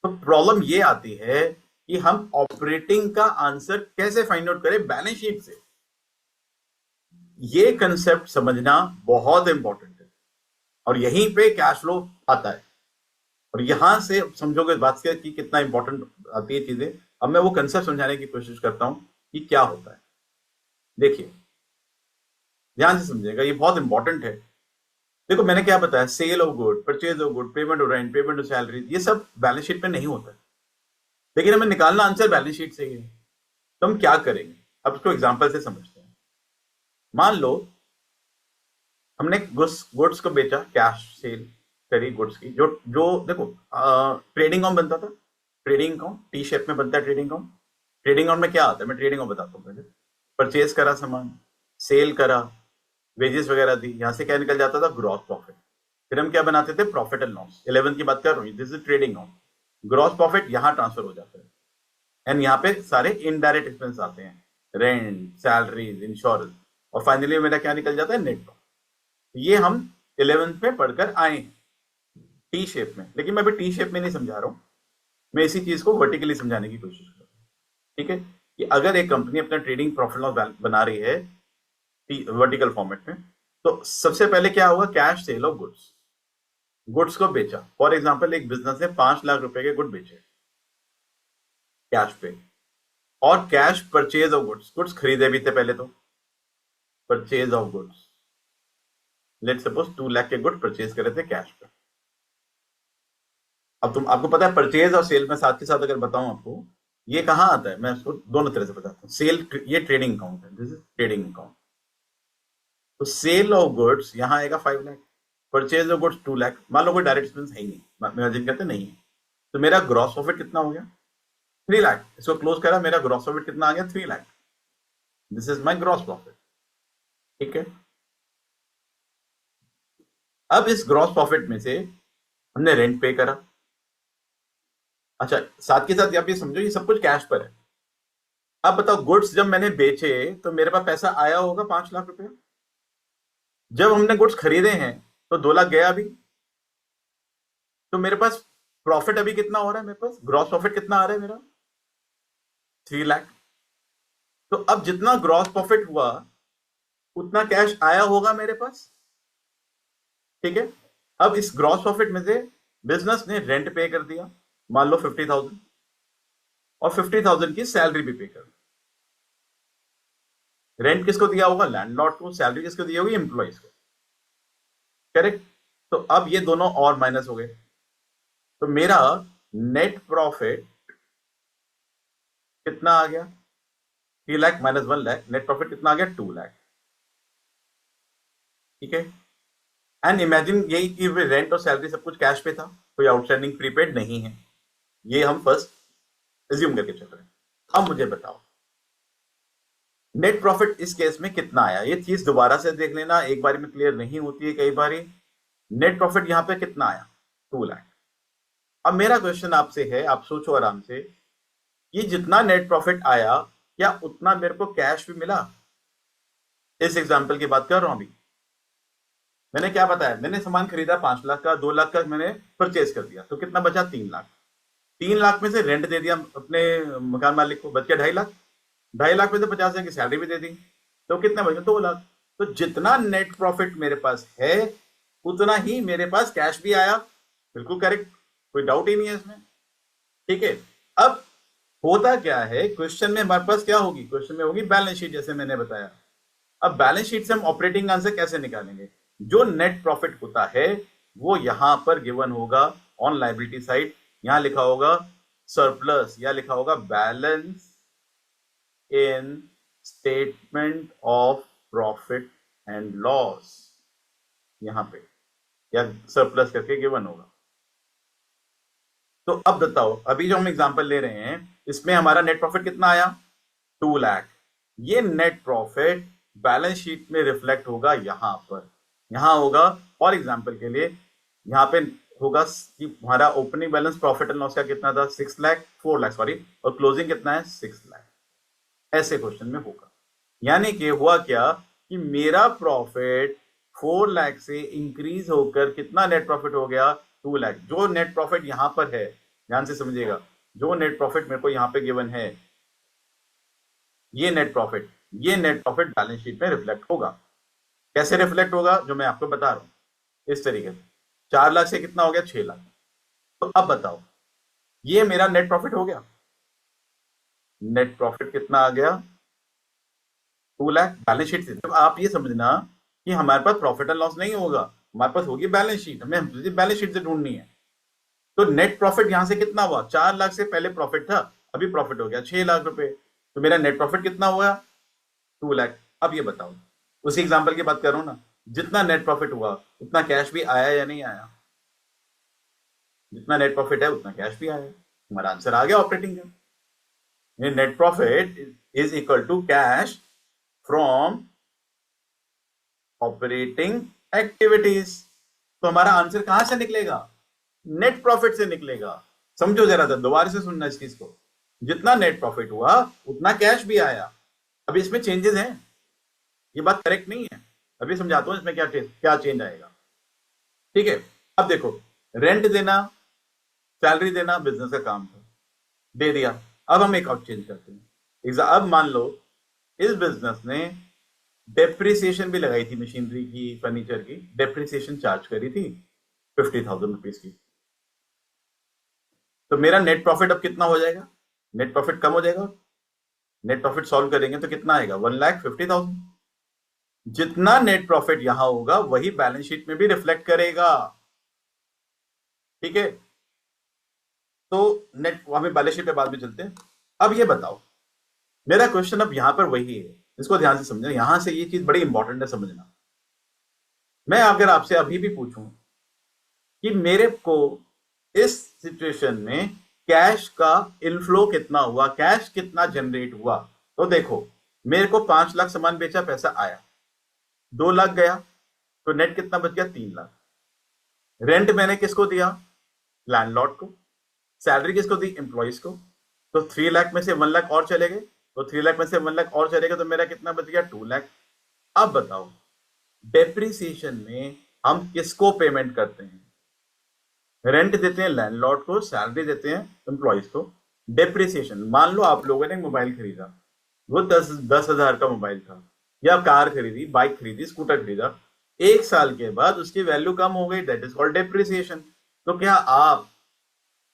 तो प्रॉब्लम ये आती है कि हम ऑपरेटिंग का आंसर कैसे फाइंड आउट करें बैलेंस शीट से। ये कंसेप्ट समझना बहुत इंपॉर्टेंट है, और यहीं पे कैश फ्लो आता है। और यहां से समझोगे बात से कि कितना इंपॉर्टेंट आती है चीजें। अब मैं वो कंसेप्ट समझाने की कोशिश करता हूं कि क्या होता है। देखिए ध्यान से समझिएगा, ये बहुत इंपॉर्टेंट है। देखो मैंने क्या बताया, sale of good, purchase of good, payment of rent, payment of salary, ये सब बैलेंस शीट में नहीं होता है, लेकिन हमें निकालना आंसर बैलेंस शीट से ही है। तो हम क्या करेंगे, अब इसको एग्जांपल से समझते हैं। मान लो हमने गुड्स को बेचा, कैश सेल करी गुड्स की, जो जो देखो ट्रेडिंग अकाउंट बनता था, ट्रेडिंग अकाउंट टी शेप में बनता है ट्रेडिंग अकाउंट। ट्रेडिंग अकाउंट में क्या आता है, मैं ट्रेडिंग अकाउंट बताता हूँ पहले। परचेज करा सामान, सेल करा, वेजेस वगैरह दी, यहां से क्या निकल जाता था, ग्रॉस प्रॉफिट। फिर हम क्या बनाते थे, प्रॉफिट एंड लॉस। 11 की बात कर रहा हूँ, this is trading account. Gross profit यहां ट्रांसफर हो जाता है, एंड यहाँ पे सारे इनडायरेक्ट एक्सपेंस आते हैं, रेंट, सैलरीज, इंश्योरेंस, और फाइनली मेरा क्या निकल जाता है, नेट प्रॉफिट। ये हम 11th में पढ़कर आए हैं टी शेप में, लेकिन मैं अभी टी शेप में नहीं समझा रहा हूं, मैं इसी चीज को वर्टिकली समझाने की कोशिश कर रहा हूं। ठीक है, कि अगर एक कंपनी अपना ट्रेडिंग प्रॉफिट लॉस बना रही है वर्टिकल फॉर्मेट में, तो सबसे पहले क्या होगा, cash cell of goods, goods को बेचा। फॉर एग्जाम्पल एक बिजनेस ने 5 लाख रुपए के गुड बेचे कैश पे, और cash purchase of goods, goods खरीदे भी थे पहले, तो purchase of goods, let suppose 2 lakh के गुड परचेज करे थे कैश पे। अब आपको पता है परचेज और सेल में साथ के साथ अगर बताऊं आपको, ये कहां आता है, मैं उसको दोनों तरह से बताता हूं। सेल, ये ट्रेडिंग अकाउंट है, दिस इज ट्रेडिंग अकाउंट। तो सेल ऑफ गुड्स यहां आएगा 5 lakh, purchase of goods 2 lakh. मान लो कोई डायरेक्ट एक्सपेंस है ही नहीं, इमेजिन करते नहीं है, तो मेरा ग्रॉस प्रॉफिट कितना हो गया, 3 लाख। इसको क्लोज करा, मेरा ग्रॉस प्रॉफिट कितना आ गया, 3 lakh. This is my gross profit. ठीक है, अब इस ग्रॉस प्रॉफिट में से हमने रेंट पे करा। अच्छा, साथ के साथ आप ये समझो ये सब कुछ कैश पर है। अब बताओ गुड्स जब मैंने बेचे तो मेरे पास पैसा आया होगा 5 लाख रुपया। जब हमने गुड्स खरीदे हैं तो 2 लाख गया अभी, तो मेरे पास प्रॉफिट अभी कितना हो रहा है, मेरे पास ग्रॉस प्रॉफिट कितना आ रहा है मेरा, 3 लाख। तो अब जितना ग्रॉस प्रॉफिट हुआ उतना कैश आया होगा मेरे पास। ठीक है, अब इस ग्रॉस प्रॉफिट में से बिजनेस ने रेंट पे कर दिया, मान लो 50,000, और 50,000 की सैलरी भी पे कर दी। रेंट किसको दिया होगा, लैंडलॉर्ड को, सैलरी किसको दी होगी, एम्प्लॉइज को, करेक्ट। तो अब ये दोनों और माइनस हो गए, तो मेरा नेट प्रॉफिट कितना आ गया? 3 lakh minus 1 lakh, net profit कितना आ गया? 2 लाख। ठीक है। एंड इमेजिन यही कि रेंट और सैलरी सब कुछ कैश पे था, कोई आउटस्टैंडिंग प्रीपेड नहीं है, ये हम फर्स्ट एज्यूम करके चल रहे हैं। अब मुझे बताओ नेट प्रॉफिट इस केस में कितना आया? ये चीज दोबारा से देख लेना, एक बार में क्लियर नहीं होती है कई बार। नेट प्रॉफिट यहां पे कितना आया? 2 लाख। अब मेरा क्वेश्चन आपसे है, आप सोचो आराम से, ये जितना नेट प्रॉफिट आया क्या उतना मेरे को कैश भी मिला? इस एग्जांपल की बात कर रहा हूं अभी। मैंने क्या बताया, मैंने सामान खरीदा 5 लाख का, 2 लाख का मैंने परचेज कर दिया, तो कितना बचा? 3 लाख। 3 लाख में से रेंट दे दिया अपने मकान मालिक को, बच गया 2.5 लाख। 2.5 लाख में से 50,000 की सैलरी भी दे दी, तो कितना बचा? 2 लाख। तो जितना नेट प्रॉफिट मेरे पास है उतना ही मेरे पास कैश भी आया। बिल्कुल करेक्ट, कोई डाउट ही नहीं है इसमें। ठीक है। अब होता क्या है, क्वेश्चन में हमारे पास क्या होगी? क्वेश्चन में होगी बैलेंस शीट, जैसे मैंने बताया। अब बैलेंस शीट से हम ऑपरेटिंग आंसर कैसे निकालेंगे? जो नेट प्रॉफिट होता है वो यहां पर गिवन होगा ऑन लायबिलिटी साइड, यहां लिखा होगा सरप्लस, या लिखा होगा balance in statement of profit and loss, यहां पे या सरप्लस करके गिवन होगा। तो अब बताओ, अभी जो हम एग्जांपल ले रहे हैं इसमें हमारा नेट प्रॉफिट कितना आया? 2 लाख। ये नेट प्रॉफिट बैलेंस शीट में रिफ्लेक्ट होगा यहां पर, यहां होगा। फॉर एग्जांपल के लिए यहां पे होगा कि हमारा opening balance profit and loss का कितना था? 6 लाख, 4 लाख सॉरी, और क्लोजिंग कितना है? 6 लाख। ऐसे क्वेश्चन में होगा। यानी कि हुआ क्या कि मेरा प्रॉफिट 4 लाख से इंक्रीज होकर कितना नेट प्रॉफिट हो गया? 2 लाख। जो नेट प्रॉफिट यहां पर है, ध्यान से समझिएगा, जो नेट प्रॉफिट मेरे को यहां पे गिवन है, ये नेट प्रॉफिट बैलेंस शीट में रिफ्लेक्ट होगा। कैसे रिफ्लेक्ट होगा? जो मैं आपको बता रहा हूं इस तरीके से। 4 लाख से कितना हो गया? 6 लाख। तो अब बताओ, ये मेरा नेट प्रॉफिट हो गया। नेट प्रॉफिट कितना आ गया? 2 लाख। बैलेंस शीट से तो आप ये समझना कि हमारे पास प्रॉफिट एंड लॉस नहीं होगा, हमारे पास होगी बैलेंस शीट, हमें बैलेंस शीट से ढूंढनी है। तो नेट प्रॉफिट यहां से कितना हुआ? 4 लाख से पहले प्रॉफिट था, अभी प्रॉफिट हो गया 6 लाख रुपए, तो मेरा नेट प्रॉफिट कितना हुआ? 2 लाख। अब ये बताओ, उसी एग्जांपल की बात कर रहा हूं ना, जितना नेट प्रॉफिट हुआ उतना कैश भी आया या नहीं आया? जितना नेट प्रॉफिट है उतना कैश भी आया। हमारा आंसर आ गया ऑपरेटिंग का। Net profit is equal to cash from operating activities. तो हमारा आंसर कहां से निकलेगा? नेट प्रॉफिट से निकलेगा। समझो जरा, दोबारा से सुनना इस चीज को। जितना नेट प्रॉफिट हुआ उतना कैश भी आया। अभी इसमें चेंजेस हैं, ये बात करेक्ट नहीं है, अभी समझाता हूं इसमें क्या क्या चेंज आएगा। ठीक है। अब देखो, रेंट देना, सैलरी देना बिजनेस का काम था, दे दिया। अब हम एक और चेंज करते हैं। अब मान लो इस बिजनेस ने डेप्रिसिएशन भी लगाई थी, मशीनरी की, फर्नीचर की डेप्रिसिएशन चार्ज करी थी 50,000 रुपीज की। तो मेरा नेट प्रॉफिट अब कितना हो जाएगा? नेट प्रॉफिट कम हो जाएगा। नेट प्रॉफिट सॉल्व करेंगे तो कितना आएगा? 1,50,000। जितना नेट प्रॉफिट यहां होगा वही बैलेंस शीट में भी रिफ्लेक्ट करेगा। ठीक है। तो नेट हमें बैलेंस शीट पे बाद में चलते हैं। अब ये बताओ, मेरा क्वेश्चन अब यहां पर वही है, इसको ध्यान से समझना, यहां से ये चीज बड़ी इंपॉर्टेंट है समझना। मैं अगर आपसे अभी भी पूछूं कि मेरे को इस सिचुएशन में कैश का इनफ्लो कितना हुआ, कैश कितना जनरेट हुआ, तो देखो मेरे को 5 लाख सामान बेचा, पैसा आया, 2 लाख गया, तो नेट कितना बच गया? 3 लाख। रेंट मैंने किसको दिया? लैंडलॉर्ड को। सैलरी किसको दी? एम्प्लॉइज को। तो 3 लाख में से 1 लाख और चले गए, तो 3 लाख में से 1 लाख और चले गए, तो मेरा कितना बच गया? 2 लाख। अब बताओ, डेप्रिसिएशन में हम किसको पेमेंट करते हैं? रेंट देते हैं लैंडलॉर्ड को, सैलरी देते हैं एम्प्लॉइज को। डेप्रिसिएशन, मान लो आप लोगों ने मोबाइल खरीदा, वो 10,000 का मोबाइल था, या कार खरीदी, बाइक खरीदी, स्कूटर खरीदा, 1 साल के बाद उसकी वैल्यू कम हो गई, दैट इज कॉल्ड डेप्रिसिएशन। तो क्या आप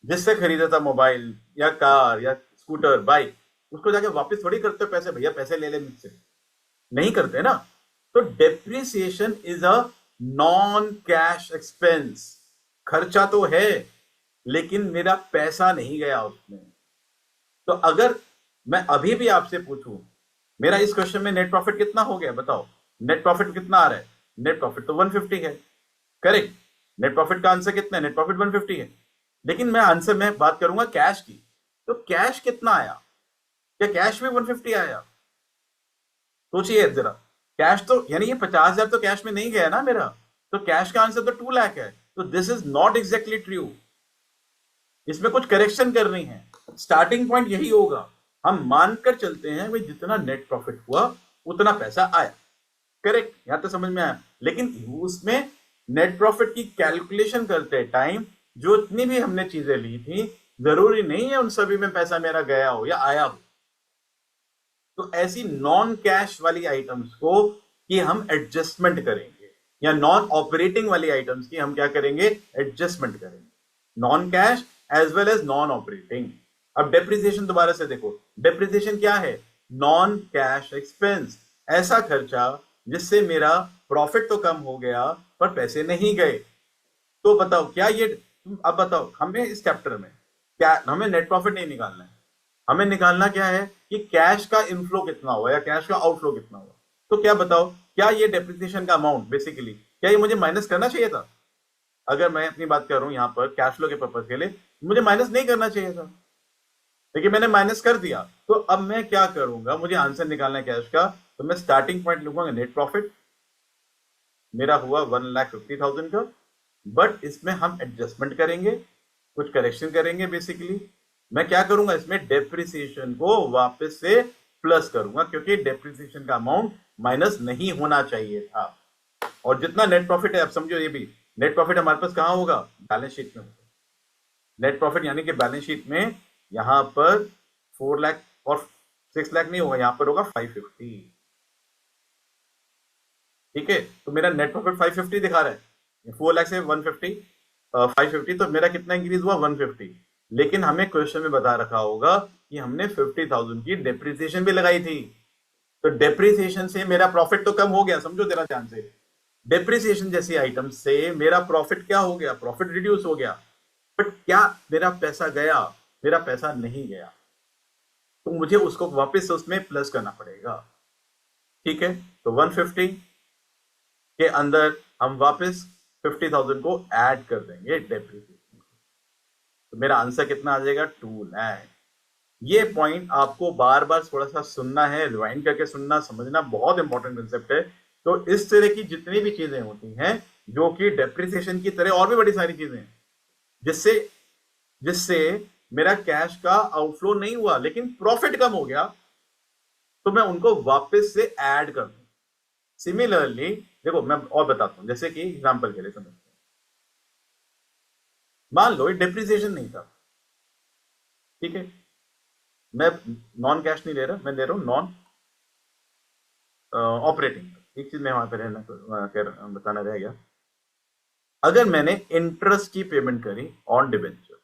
जिससे खरीदा था मोबाइल या कार या स्कूटर, बाइक, उसको जाके वापस थोड़ी करते हो पैसे, भैया पैसे ले ले मुझसे, नहीं करते ना। तो depreciation is a non cash expense. खर्चा तो है लेकिन मेरा पैसा नहीं गया उसमें। तो अगर मैं अभी भी आपसे पूछूं, मेरा इस क्वेश्चन में नेट प्रॉफिट कितना हो गया बताओ, नेट प्रॉफिट कितना आ रहा है? नेट प्रॉफिट तो 150 है, करेक्ट। नेट प्रॉफिट का आंसर कितना है? नेट प्रॉफिट 150 है। लेकिन मैं आंसर में बात करूंगा कैश की, तो कैश कितना आया? क्या कैश में 150 आया? सोचिए जरा, कैश तो यानी ये 50,000 तो कैश में नहीं गया ना मेरा, तो कैश का आंसर तो 2 लाख है। तो this is not exactly true, इसमें कुछ करेक्शन करनी है। स्टार्टिंग पॉइंट यही होगा, हम मानकर चलते हैं भाई जितना नेट प्रॉफिट हुआ उतना पैसा आया, करेक्ट, यहां तो समझ में आया। लेकिन उसमें नेट प्रॉफिट की कैलकुलेशन करते टाइम जो इतनी भी हमने चीजें ली थी, जरूरी नहीं है उन सभी में पैसा मेरा गया हो या आया हो। तो ऐसी नॉन कैश वाली आइटम्स को कि हम एडजस्टमेंट करेंगे, या नॉन ऑपरेटिंग वाली आइटम्स की हम क्या करेंगे? एडजस्टमेंट करेंगे। Non cash as well as non operating. अब डेप्रिसिएशन दोबारा से देखो, डेप्रिसिएशन क्या है? नॉन कैश एक्सपेंस, ऐसा खर्चा जिससे मेरा प्रॉफिट तो कम हो गया पर पैसे नहीं गए। तो बताओ क्या ये, अब बताओ हमें इस चैप्टर में क्या, हमें नेट प्रॉफिट नहीं निकालना है, हमें निकालना क्या है कि कैश का इनफ्लो कितना हुआ या कैश का आउटफ्लो कितना हुआ। तो क्या बताओ, क्या ये डेप्रिसिएशन का अमाउंट बेसिकली क्या ये मुझे माइनस करना चाहिए था? अगर मैं अपनी बात कर रहा हूं यहां पर कैश फ्लो के पर्पज के लिए, मुझे माइनस नहीं करना चाहिए था, लेकिन मैंने माइनस कर दिया। तो अब मैं क्या करूंगा, मुझे आंसर निकालना है कैश का, तो मैं स्टार्टिंग पॉइंट लिखूंगा नेट प्रॉफिट मेरा हुआ 1,50,000 का, बट इसमें हम एडजस्टमेंट करेंगे, कुछ करेक्शन करेंगे। बेसिकली मैं क्या करूंगा, इसमें डेप्रिसिएशन को वापस से प्लस करूंगा, क्योंकि डेप्रिसिएशन का अमाउंट माइनस नहीं होना चाहिए था। और जितना नेट प्रॉफिट है, अब समझो ये भी नेट प्रॉफिट हमारे पास कहां होगा? बैलेंस शीट में होगा। नेट प्रॉफिट यानी कि बैलेंस शीट में यहां पर 4 लाख और 6 लाख नहीं होगा, यहां पर होगा 550। ठीक है, तो मेरा नेट प्रॉफिट 550 दिखा रहा है, 4 लाख से 150 550, तो मेरा कितना इंक्रीज हुआ? 150। लेकिन हमें क्वेश्चन में बता रखा होगा कि हमने 50,000 की डेप्रिसिएशन भी लगाई थी, तो डेप्रिसिएशन से मेरा प्रॉफिट तो कम हो गया। समझो जरा ध्यान से, डेप्रिसिएशन जैसी आइटम से मेरा प्रॉफिट क्या हो गया? प्रॉफिट रिड्यूस हो गया, बट क्या मेरा पैसा गया? मेरा पैसा नहीं गया, तो मुझे उसको वापस से उसमें प्लस करना पड़ेगा। ठीक है, तो 150 के अंदर हम वापस 50,000 को ऐड कर देंगे डेप्रिसिएशन, तो मेरा आंसर कितना आ जाएगा? 2 लाख। ये पॉइंट आपको बार बार थोड़ा सा सुनना है, रिवाइंड करके सुनना, समझना, बहुत इंपॉर्टेंट कंसेप्ट है। तो इस तरह की जितनी भी चीजें होती हैं जो कि डेप्रिसिएशन की तरह और भी बड़ी सारी चीजें हैं, जिससे जिससे मेरा कैश का आउटफ्लो नहीं हुआ लेकिन प्रॉफिट कम हो गया, तो मैं उनको वापस से ऐड कर दूं। सिमिलरली देखो मैं और बताता हूं, जैसे कि एग्जांपल के लिए समझते हैं, मान लो डेप्रिसिएशन नहीं था, ठीक है, मैं नॉन कैश नहीं ले रहा, मैं ले रहा हूं नॉन ऑपरेटिंग। एक चीज मैं वहां पर बताना रह गया, अगर मैंने इंटरेस्ट की पेमेंट करी ऑन डिबेंचर,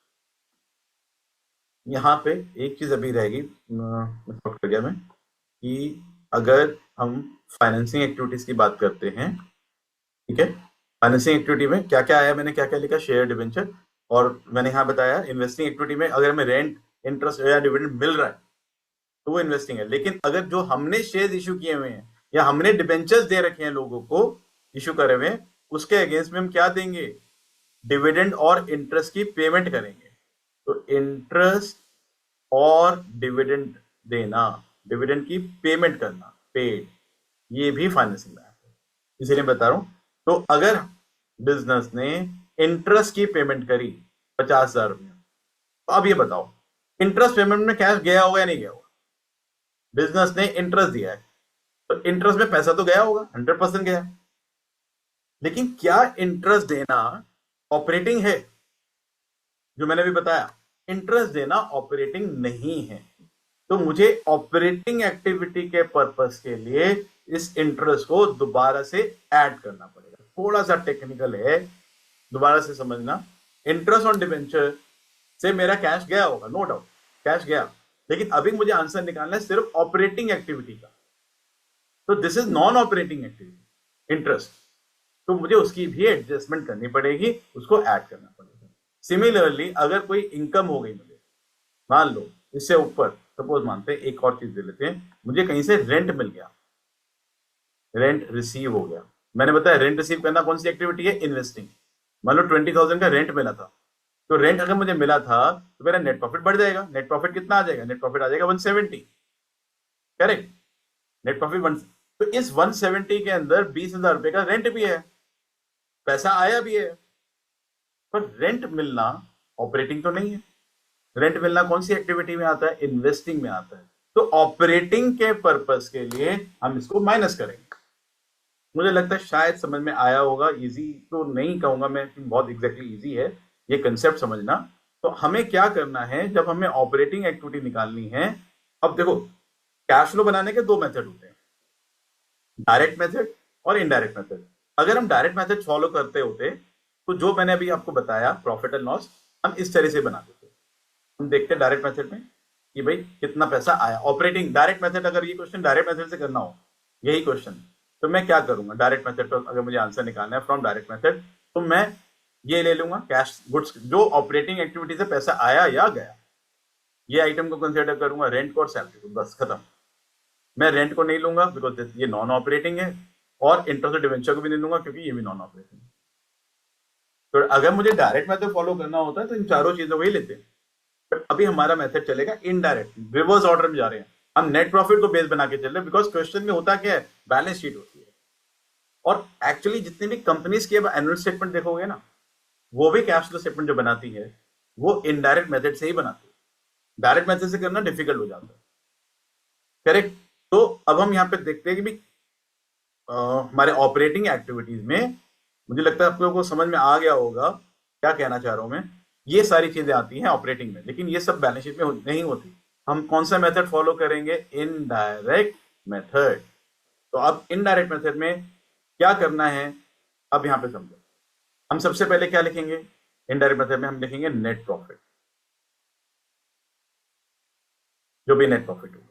यहां पे एक चीज अभी रहेगी, कर गया मैं, कि अगर हम फाइनेंसिंग एक्टिविटीज की बात करते हैं, ठीक है, फाइनेंसिंग एक्टिविटी में क्या क्या आया, मैंने क्या क्या लिखा? शेयर डिबेंचर, और मैंने यहां बताया इन्वेस्टिंग एक्टिविटी में अगर हमें रेंट, इंटरेस्ट या डिविडेंड मिल रहा है तो वो इन्वेस्टिंग है। लेकिन अगर जो हमने शेयर इश्यू किए हुए हैं या हमने डिबेंचर्स दे रखे हैं लोगों को, इश्यू करे हुए, उसके अगेंस्ट में हम क्या देंगे? डिविडेंड और इंटरेस्ट की पेमेंट करेंगे। तो इंटरेस्ट और डिविडेंड देना, डिविडेंड की पेमेंट करना, पेड, ये भी फाइनेंसिंग में आता है, इसीलिए बता रहा हूं। तो अगर बिजनेस ने इंटरेस्ट की पेमेंट करी 50,000 रुपया, तो अब ये बताओ इंटरेस्ट पेमेंट में कैश गया होगा या नहीं गया होगा? बिजनेस ने इंटरेस्ट दिया है, तो इंटरेस्ट में पैसा तो गया होगा, 100% गया। लेकिन क्या इंटरेस्ट देना ऑपरेटिंग है? जो मैंने भी बताया, इंटरेस्ट देना ऑपरेटिंग नहीं है। तो मुझे ऑपरेटिंग एक्टिविटी के पर्पस के लिए इस इंटरेस्ट को दोबारा से ऐड करना पड़ेगा। थोड़ा सा टेक्निकल है, दोबारा से समझना। इंटरेस्ट ऑन डिबेंचर से मेरा कैश गया होगा, नो डाउट कैश गया, लेकिन अभी मुझे आंसर निकालना है सिर्फ ऑपरेटिंग एक्टिविटी का। तो this is non operating activity interest, तो मुझे उसकी भी एडजस्टमेंट करनी पड़ेगी, उसको ऐड करना पड़ेगा। सिमिलरली अगर कोई इनकम हो गई मुझे, मान लो इससे ऊपर, सपोज मानते हैं एक और चीज दे लेते हैं, मुझे कहीं से रेंट मिल गया, रेंट रिसीव हो गया। मैंने बताया रेंट रिसीव करना कौन सी एक्टिविटी है, इन्वेस्टिंग। मान लो 20,000 का रेंट मिला था, तो रेंट अगर मुझे मिला था तो मेरा नेट प्रॉफिट बढ़ जाएगा। नेट प्रॉफिट कितना आ जाएगा, नेट प्रॉफिट आ जाएगा 170, करेक्ट। नेट प्रॉफिट 1, तो इस 170 के अंदर 20,000 रुपए का रेंट भी है, पैसा आया भी है, पर रेंट मिलना ऑपरेटिंग तो नहीं है। रेंट मिलना कौन सी एक्टिविटी में आता है, इन्वेस्टिंग में आता है। तो ऑपरेटिंग के पर्पस के लिए हम इसको माइनस करेंगे। मुझे लगता है शायद समझ में आया होगा। इजी तो नहीं कहूंगा मैं कि बहुत एग्जैक्टली इजी है ये कंसेप्ट समझना। तो हमें क्या करना है, जब हमें ऑपरेटिंग एक्टिविटी निकालनी है, अब देखो कैश फ्लो बनाने के दो मेथड होते हैं, डायरेक्ट मेथड और इनडायरेक्ट मेथड। अगर हम डायरेक्ट मेथड फॉलो करते होते तो जो मैंने अभी आपको बताया प्रॉफिट एंड लॉस, हम इस तरह से बना देते। हम देखते हैं डायरेक्ट मेथड में कि भाई कितना पैसा आया ऑपरेटिंग। डायरेक्ट मेथड, अगर ये क्वेश्चन डायरेक्ट मेथड से करना हो, यही क्वेश्चन, तो मैं क्या करूंगा डायरेक्ट मेथड पर, अगर मुझे आंसर निकालना है फ्रॉम डायरेक्ट मेथड, तो मैं ये ले लूंगा कैश गुड्स, जो ऑपरेटिंग एक्टिविटी से पैसा आया या गया, ये आइटम को कंसिडर करूंगा, रेंट को और सैलरी को, बस खत्म। मैं रेंट को नहीं लूंगा बिकॉज ये नॉन ऑपरेटिंग है, और इंटरेस्ट डिवेंचर को भी नहीं लूंगा क्योंकि ये भी नॉन ऑपरेटिंग है। तो अगर मुझे डायरेक्ट मेथड फॉलो करना होता है तो इन चारों चीजों को ही लेते हैं। पर अभी हमारा मेथड चलेगा इनडायरेक्ट, रिवर्स ऑर्डर में जा रहे हैं। हम नेट प्रॉफिट को बेस बना के चल रहे हैं, बिकॉज क्वेश्चन में होता क्या है, बैलेंस शीट होती है। और एक्चुअली जितनी भी कंपनीज की एनुअल स्टेटमेंट देखोगे ना, वो भी कैश फ्लो स्टेटमेंट जो बनाती है वो इनडायरेक्ट मेथड से ही बनाती है। डायरेक्ट मेथड से करना डिफिकल्ट हो जाता है, करेक्ट। तो अब हम यहाँ पे देखते हैं कि भी हमारे ऑपरेटिंग एक्टिविटीज में, मुझे लगता है आप लोगों को समझ में आ गया होगा क्या कहना चाह रहा हूं मैं। ये सारी चीजें आती हैं ऑपरेटिंग में, लेकिन ये सब बैलेंस शीट में नहीं होती। हम कौन सा मेथड फॉलो करेंगे, इनडायरेक्ट मेथड। तो अब इनडायरेक्ट मेथड में क्या करना है, अब यहां पे समझो। हम सबसे पहले क्या लिखेंगे, इनडायरेक्ट मेथड में हम लिखेंगे नेट प्रॉफिट, जो भी नेट प्रॉफिट होगा।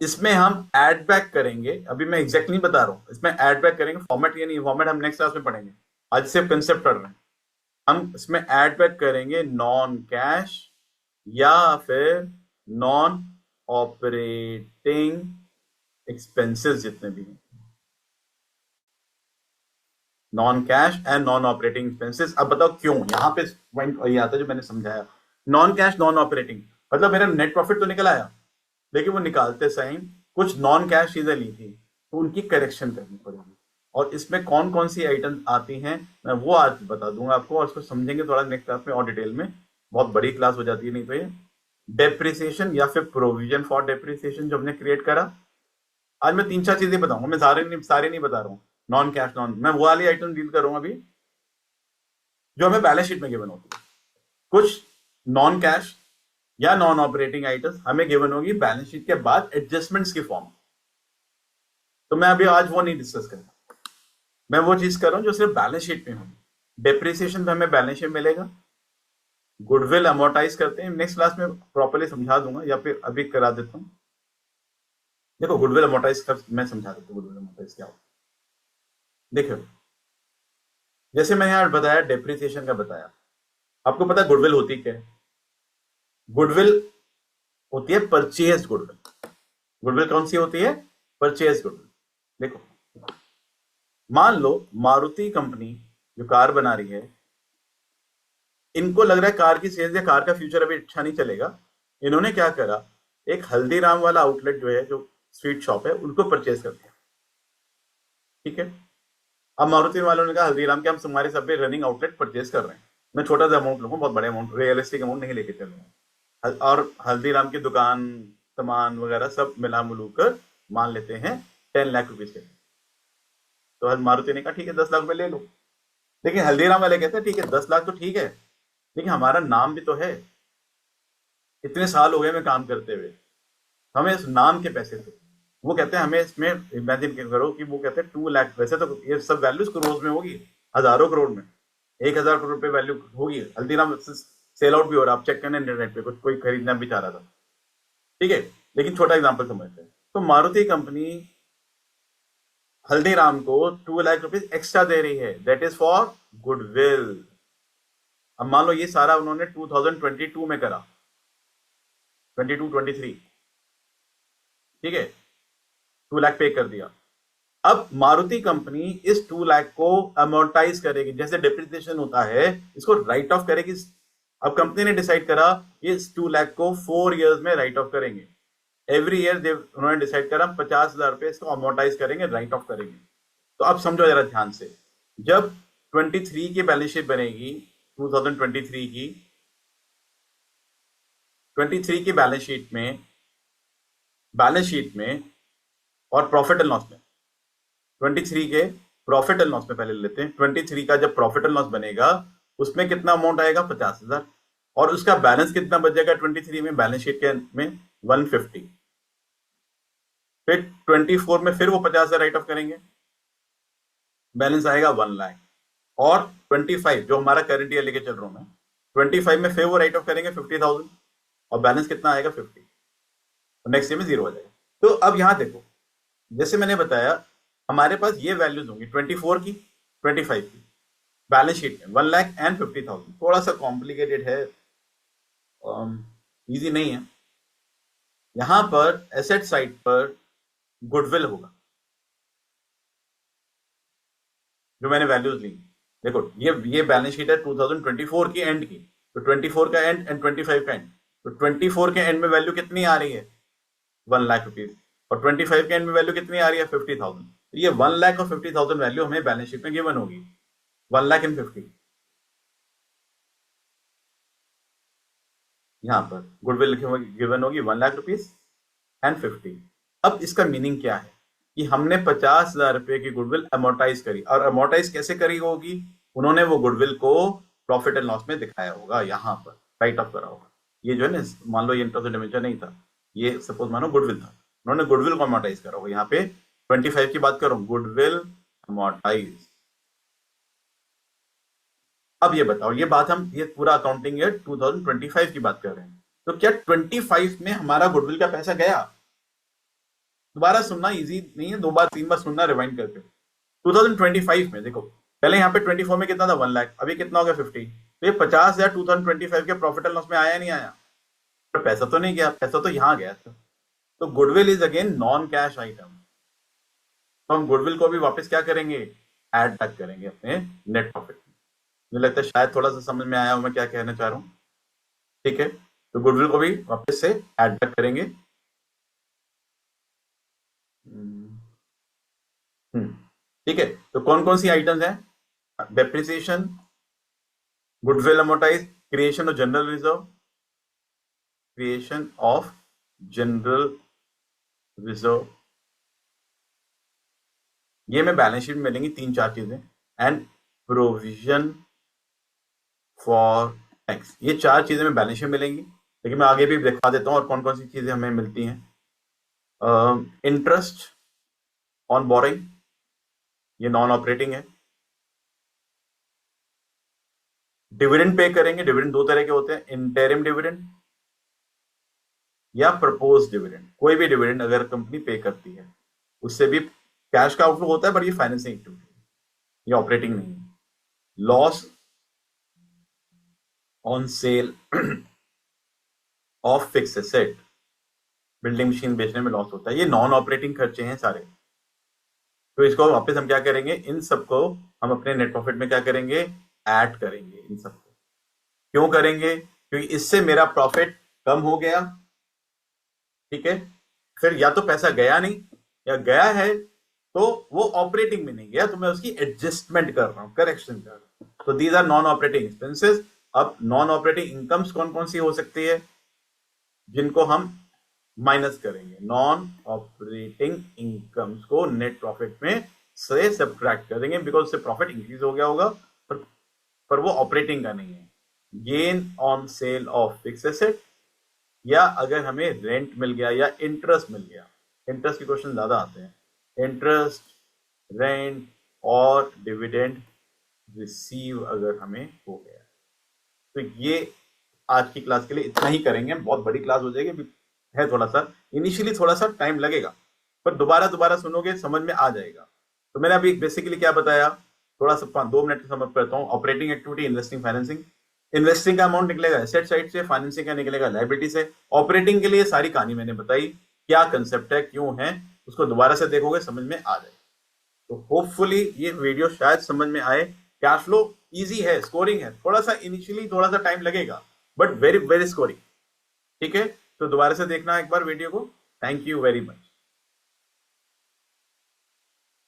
इसमें हम ऐड बैक करेंगे, अभी मैं एग्जैक्ट नहीं बता रहा हूं, इसमें ऐड बैक करेंगे। फॉर्मेट ये नहीं, फॉर्मेट हम नेक्स्ट क्लास में पढ़ेंगे, आज सिर्फ कंसेप्ट पढ़ रहे हैं। हम इसमें ऐड बैक करेंगे नॉन कैश या फिर नॉन ऑपरेटिंग एक्सपेंसेस जितने भी हैं, non cash and non operating expenses. अब बताओ क्यों, यहां पे पॉइंट ये आता है जो मैंने समझाया। नॉन कैश नॉन ऑपरेटिंग मतलब मेरा नेट प्रॉफिट तो निकल आया, लेकिन वो निकालते समय कुछ नॉन कैश चीजें ली थी, तो उनकी करेक्शन करनी पड़ेगी। और इसमें कौन कौन सी आइटम आती हैं मैं वो आज बता दूंगा आपको, और उसको समझेंगे थोड़ा नेक्स्ट क्लास में और डिटेल में। बहुत बड़ी क्लास हो जाती है नहीं तो ये। डेप्रिसिएशन या फिर प्रोविजन फॉर डेप्रिसिएशन जो हमने क्रिएट करा, आज मैं 3-4 चीजें बताऊंगा, मैं सारे नहीं बता रहा हूँ। नॉन कैश नॉन, मैं वो वाली आइटम डील करूंगा अभी जो हमें बैलेंस शीट में गिवन होती है। कुछ नॉन कैश या नॉन ऑपरेटिंग आइटम्स हमें गिवन होगी बैलेंस शीट के बाद एडजस्टमेंट्स की फॉर्म। तो मैं अभी आज वो नहीं डिस्कस करूंगा, मैं वो चीज कर रहा हूं जो सिर्फ बैलेंस शीट में होगी। डेप्रिसिएशन तो हमें बैलेंस शीट मिलेगा। गुडविल अमोर्टाइज करते हैं, नेक्स्ट क्लास में प्रॉपर्ली समझा दूंगा या फिर अभी करा देता हूं। देखो गुडविल अमोर्टाइज कर मैं समझा देता हूं, गुडविल अमोर्टाइज क्या होता है। देखो जैसे मैंने यहाँ बताया, डेप्रिसिएशन का बताया, आपको पता है गुडविल होती क्या है। गुडविल होती है परचेज गुडविल। गुडविल कौन सी होती है, परचेज गुडविल। देखो मान लो मारुति कंपनी जो कार बना रही है, इनको लग रहा है कार की सेल्स या कार का फ्यूचर अभी अच्छा नहीं चलेगा। इन्होंने क्या करा, एक हल्दीराम वाला आउटलेट जो है, जो स्वीट शॉप है, उनको परचेज कर दिया। ठीक है, अब मारुति वालों ने कहा हल्दीराम के हम तुम्हारे सब पे रनिंग आउटलेट परचेज कर रहे हैं, मैं छोटा सा अमाउंट लूंगा, बहुत बड़े अमाउंट रियलिस्टिक अमाउंट नहीं लेके चलूंगा। और हल्दीराम की दुकान सामान वगैरह सब मिला मिलू कर मान लेते हैं 10 लाख रुपीज के। तो मारुति ने कहा ठीक है 10 लाख रुपए ले लो। लेकिन हल्दीराम वाले कहते हैं ठीक है 10 लाख तो ठीक है, लेकिन हमारा नाम भी तो है, इतने साल हो गए हमें काम करते हुए, हमें इस नाम के पैसे थे। वो कहते हैं हमें इसमें इमेजिन करो कि वो कहते हैं 2 लाख, वैसे तो ये सब वैल्यूज करोड़ में होगी, हजारों करोड़ में, 1,000 करोड़ रुपए वैल्यू होगी। हल्दीराम सेल आउट भी हो रहा, आप चेक करना इंटरनेट पे, कुछ कोई खरीदना भी चाह रहा था। ठीक है, लेकिन छोटा एग्जाम्पल समझते हैं। तो मारुति कंपनी हल्दीराम को 2 लाख रुपीज एक्स्ट्रा दे रही है, दैट इज फॉर गुडविल। अब मान लो ये सारा उन्होंने 2022 में करा, 22-23, ठीक है, 2 लाख पे कर दिया। अब मारुति कंपनी इस 2 लाख को अमोर्टाइज करेगी, जैसे डिप्रिसिएशन होता है इसको राइट ऑफ करेगी। अब कंपनी ने डिसाइड करा इस 2 लाख को 4 इयर्स में राइट ऑफ करेंगे। एवरी ईयर उन्होंने डिसाइड करा 50,000 रुपए इसको अमोर्टाइज करेंगे, राइट ऑफ करेंगे। तो अब समझो जरा ध्यान से, जब 23 की बैलेंस शीट बनेगी, 2023 की 23 की बैलेंस शीट में और प्रॉफिट एंड लॉस में, 23 के प्रॉफिट एंड लॉस में पहले लेते हैं। 23 का जब प्रॉफिट एंड लॉस बनेगा उसमें कितना अमाउंट आएगा, 50,000, और उसका बैलेंस कितना बचेगा 23 में, बैलेंस शीट के में 150। फिर 24 में फिर वो 50,000 राइट ऑफ करेंगे, बैलेंस आएगा 1 लाख। और 25 जो हमारा करंट ईयर लेके चल रहा हूं मैं, 25 में फिर वो राइट ऑफ करेंगे 50,000 और बैलेंस कितना आएगा 50, और नेक्स्ट ईयर में 0 हो जाएगा। तो अब यहां देखो, जैसे मैंने बताया हमारे पास ये वैल्यूज होंगी 24 की, 25 की, बैलेंस शीट में 1 लाख एंड 50,000। थोड़ा सा कॉम्प्लिकेटेड है, इजी नहीं है। यहां पर एसेट साइड पर गुडविल होगा, जो मैंने वैल्यूज ली। देखो ये बैलेंस शीट है 2024 की एंड की, तो 24 का एंड एंड 25 का एंड। तो 24 के एंड में वैल्यू कितनी आ रही है, 1 लाख रुपीज, और 25 के एंड में वैल्यू कितनी आ रही है, 50,000। तो ये 1 लाख और 50,000 वैल्यू हमें बैलेंस शीट में गिवन होगी, 1 लाख एंड 50। यहां पर गुडविल गिवन होगी 1 लाख रुपीज एंड 50। अब इसका मीनिंग क्या है कि हमने 50,000 रुपए की गुडविल अमोर्टाइज करी, और अमोर्टाइज कैसे करी होगी, उन्होंने वो गुडविल को प्रॉफिट एंड लॉस में दिखाया होगा, यहां पर राइट ऑफ करा होगा। ये जो है ना, मान लो ये इंटरेस्ट डिवेंचर नहीं था, ये सपोज मानो गुडविल था, उन्होंने गुडविल को अमोर्टाइज करा होगा। यहाँ पे 25 की बात करूं, गुडविल अमोर्टाइज। अब ये बताओ, ये बात हम ये पूरा अकाउंटिंग ईयर 2025 की बात कर रहे हैं, तो क्या 25 में हमारा गुडविल का पैसा गया? दोबारा सुनना इजी नहीं है, 2 बार 3 बार सुनना रिवाइंड करके। 2025 में देखो, पहले यहाँ पे 24 में कितना था, 1 लाख, अभी कितना हो गया 50। तो ये 50,000 2025 के प्रॉफिट एंड लॉस में आया नहीं आया? तो पैसा तो नहीं गया, पैसा तो यहाँ गया था। तो goodwill is again non cash item, तो हम गुडविल को भी वापस क्या करेंगे, ऐड बैक करेंगे अपने नेट प्रॉफिट में। मुझे लगता है शायद थोड़ा सा समझ में आया हो मैं क्या कहना चाह रहा हूँ। ठीक है, तो गुडविल को भी वापस से ऐड बैक करेंगे। ठीक है, तो कौन कौन सी आइटम्स हैं, depreciation, goodwill amortise, creation of general reserve, creation of general reserve, ये में बैलेंस शीट में मिलेंगी 3-4 चीजें, एंड प्रोविजन फॉर टैक्स। ये 4 चीजें में बैलेंस शीट में मिलेंगी, लेकिन मैं आगे भी दिखा देता हूं और कौन कौन सी चीजें हमें मिलती हैं। इंटरेस्ट ऑन बोरिंग, ये नॉन ऑपरेटिंग है। डिविडेंड पे करेंगे, डिविडेंड 2 तरह के होते हैं, इंटरिम डिविडेंड या प्रपोज डिविडेंड। कोई भी डिविडेंड अगर कंपनी पे करती है उससे भी कैश का आउटफ्लो होता है, बट ये फाइनेंसिंग एक्टिविटी, ये ऑपरेटिंग नहीं है। Loss on sale of fix asset, building machine बेचने में लॉस होता है, ये नॉन ऑपरेटिंग खर्चे हैं सारे। तो इसको वापस हम क्या करेंगे, इन सबको हम अपने नेट प्रॉफिट में क्या करेंगे, ऐड करेंगे इन सबको। क्यों करेंगे, क्योंकि इससे मेरा प्रॉफिट कम हो गया। ठीक है, फिर या तो पैसा गया नहीं, या गया है तो वो ऑपरेटिंग में नहीं गया, तो मैं उसकी एडजस्टमेंट कर रहा हूं, करेक्शन कर रहा हूं। तो these are non operating expenses. अब नॉन ऑपरेटिंग इनकम्स कौन कौन सी हो सकती है, जिनको हम माइनस करेंगे। नॉन ऑपरेटिंग इनकम्स को नेट प्रॉफिट में से सब्ट्रैक्ट करेंगे, बिकॉज उससे प्रॉफिट इंक्रीज हो गया होगा, पर वो ऑपरेटिंग का नहीं है। Gain on sale of fix asset, या अगर हमें रेंट मिल गया या इंटरेस्ट मिल गया, इंटरेस्ट के क्वेश्चन ज्यादा आते हैं, इंटरेस्ट, रेंट और डिविडेंड रिसीव अगर हमें हो गया। तो ये आज की क्लास के लिए इतना ही करेंगे, बहुत बड़ी क्लास हो जाएगी, है थोड़ा सा इनिशियली थोड़ा सा टाइम लगेगा, पर दोबारा सुनोगे समझ में आ जाएगा। तो मैंने अभी बेसिकली क्या बताया, थोड़ा सा 2 मिनट समझ करता हूँ। Operating activity, investing, financing. Investing का अमाउंट निकलेगा एसेट साइड से, फाइनेंसिंग का निकलेगा लायबिलिटी से। ऑपरेटिंग के लिए सारी कहानी मैंने बताई क्या कंसेप्ट है, क्यों है, उसको दोबारा से देखोगे समझ में आ जाए। तो होपफुली ये वीडियो शायद समझ में आए। कैश फ्लो इजी है, स्कोरिंग है, थोड़ा सा इनिशियली थोड़ा सा टाइम लगेगा, बट वेरी वेरी स्कोरिंग। ठीक है, तो दोबारा से देखना एक बार वीडियो को। Thank you very much.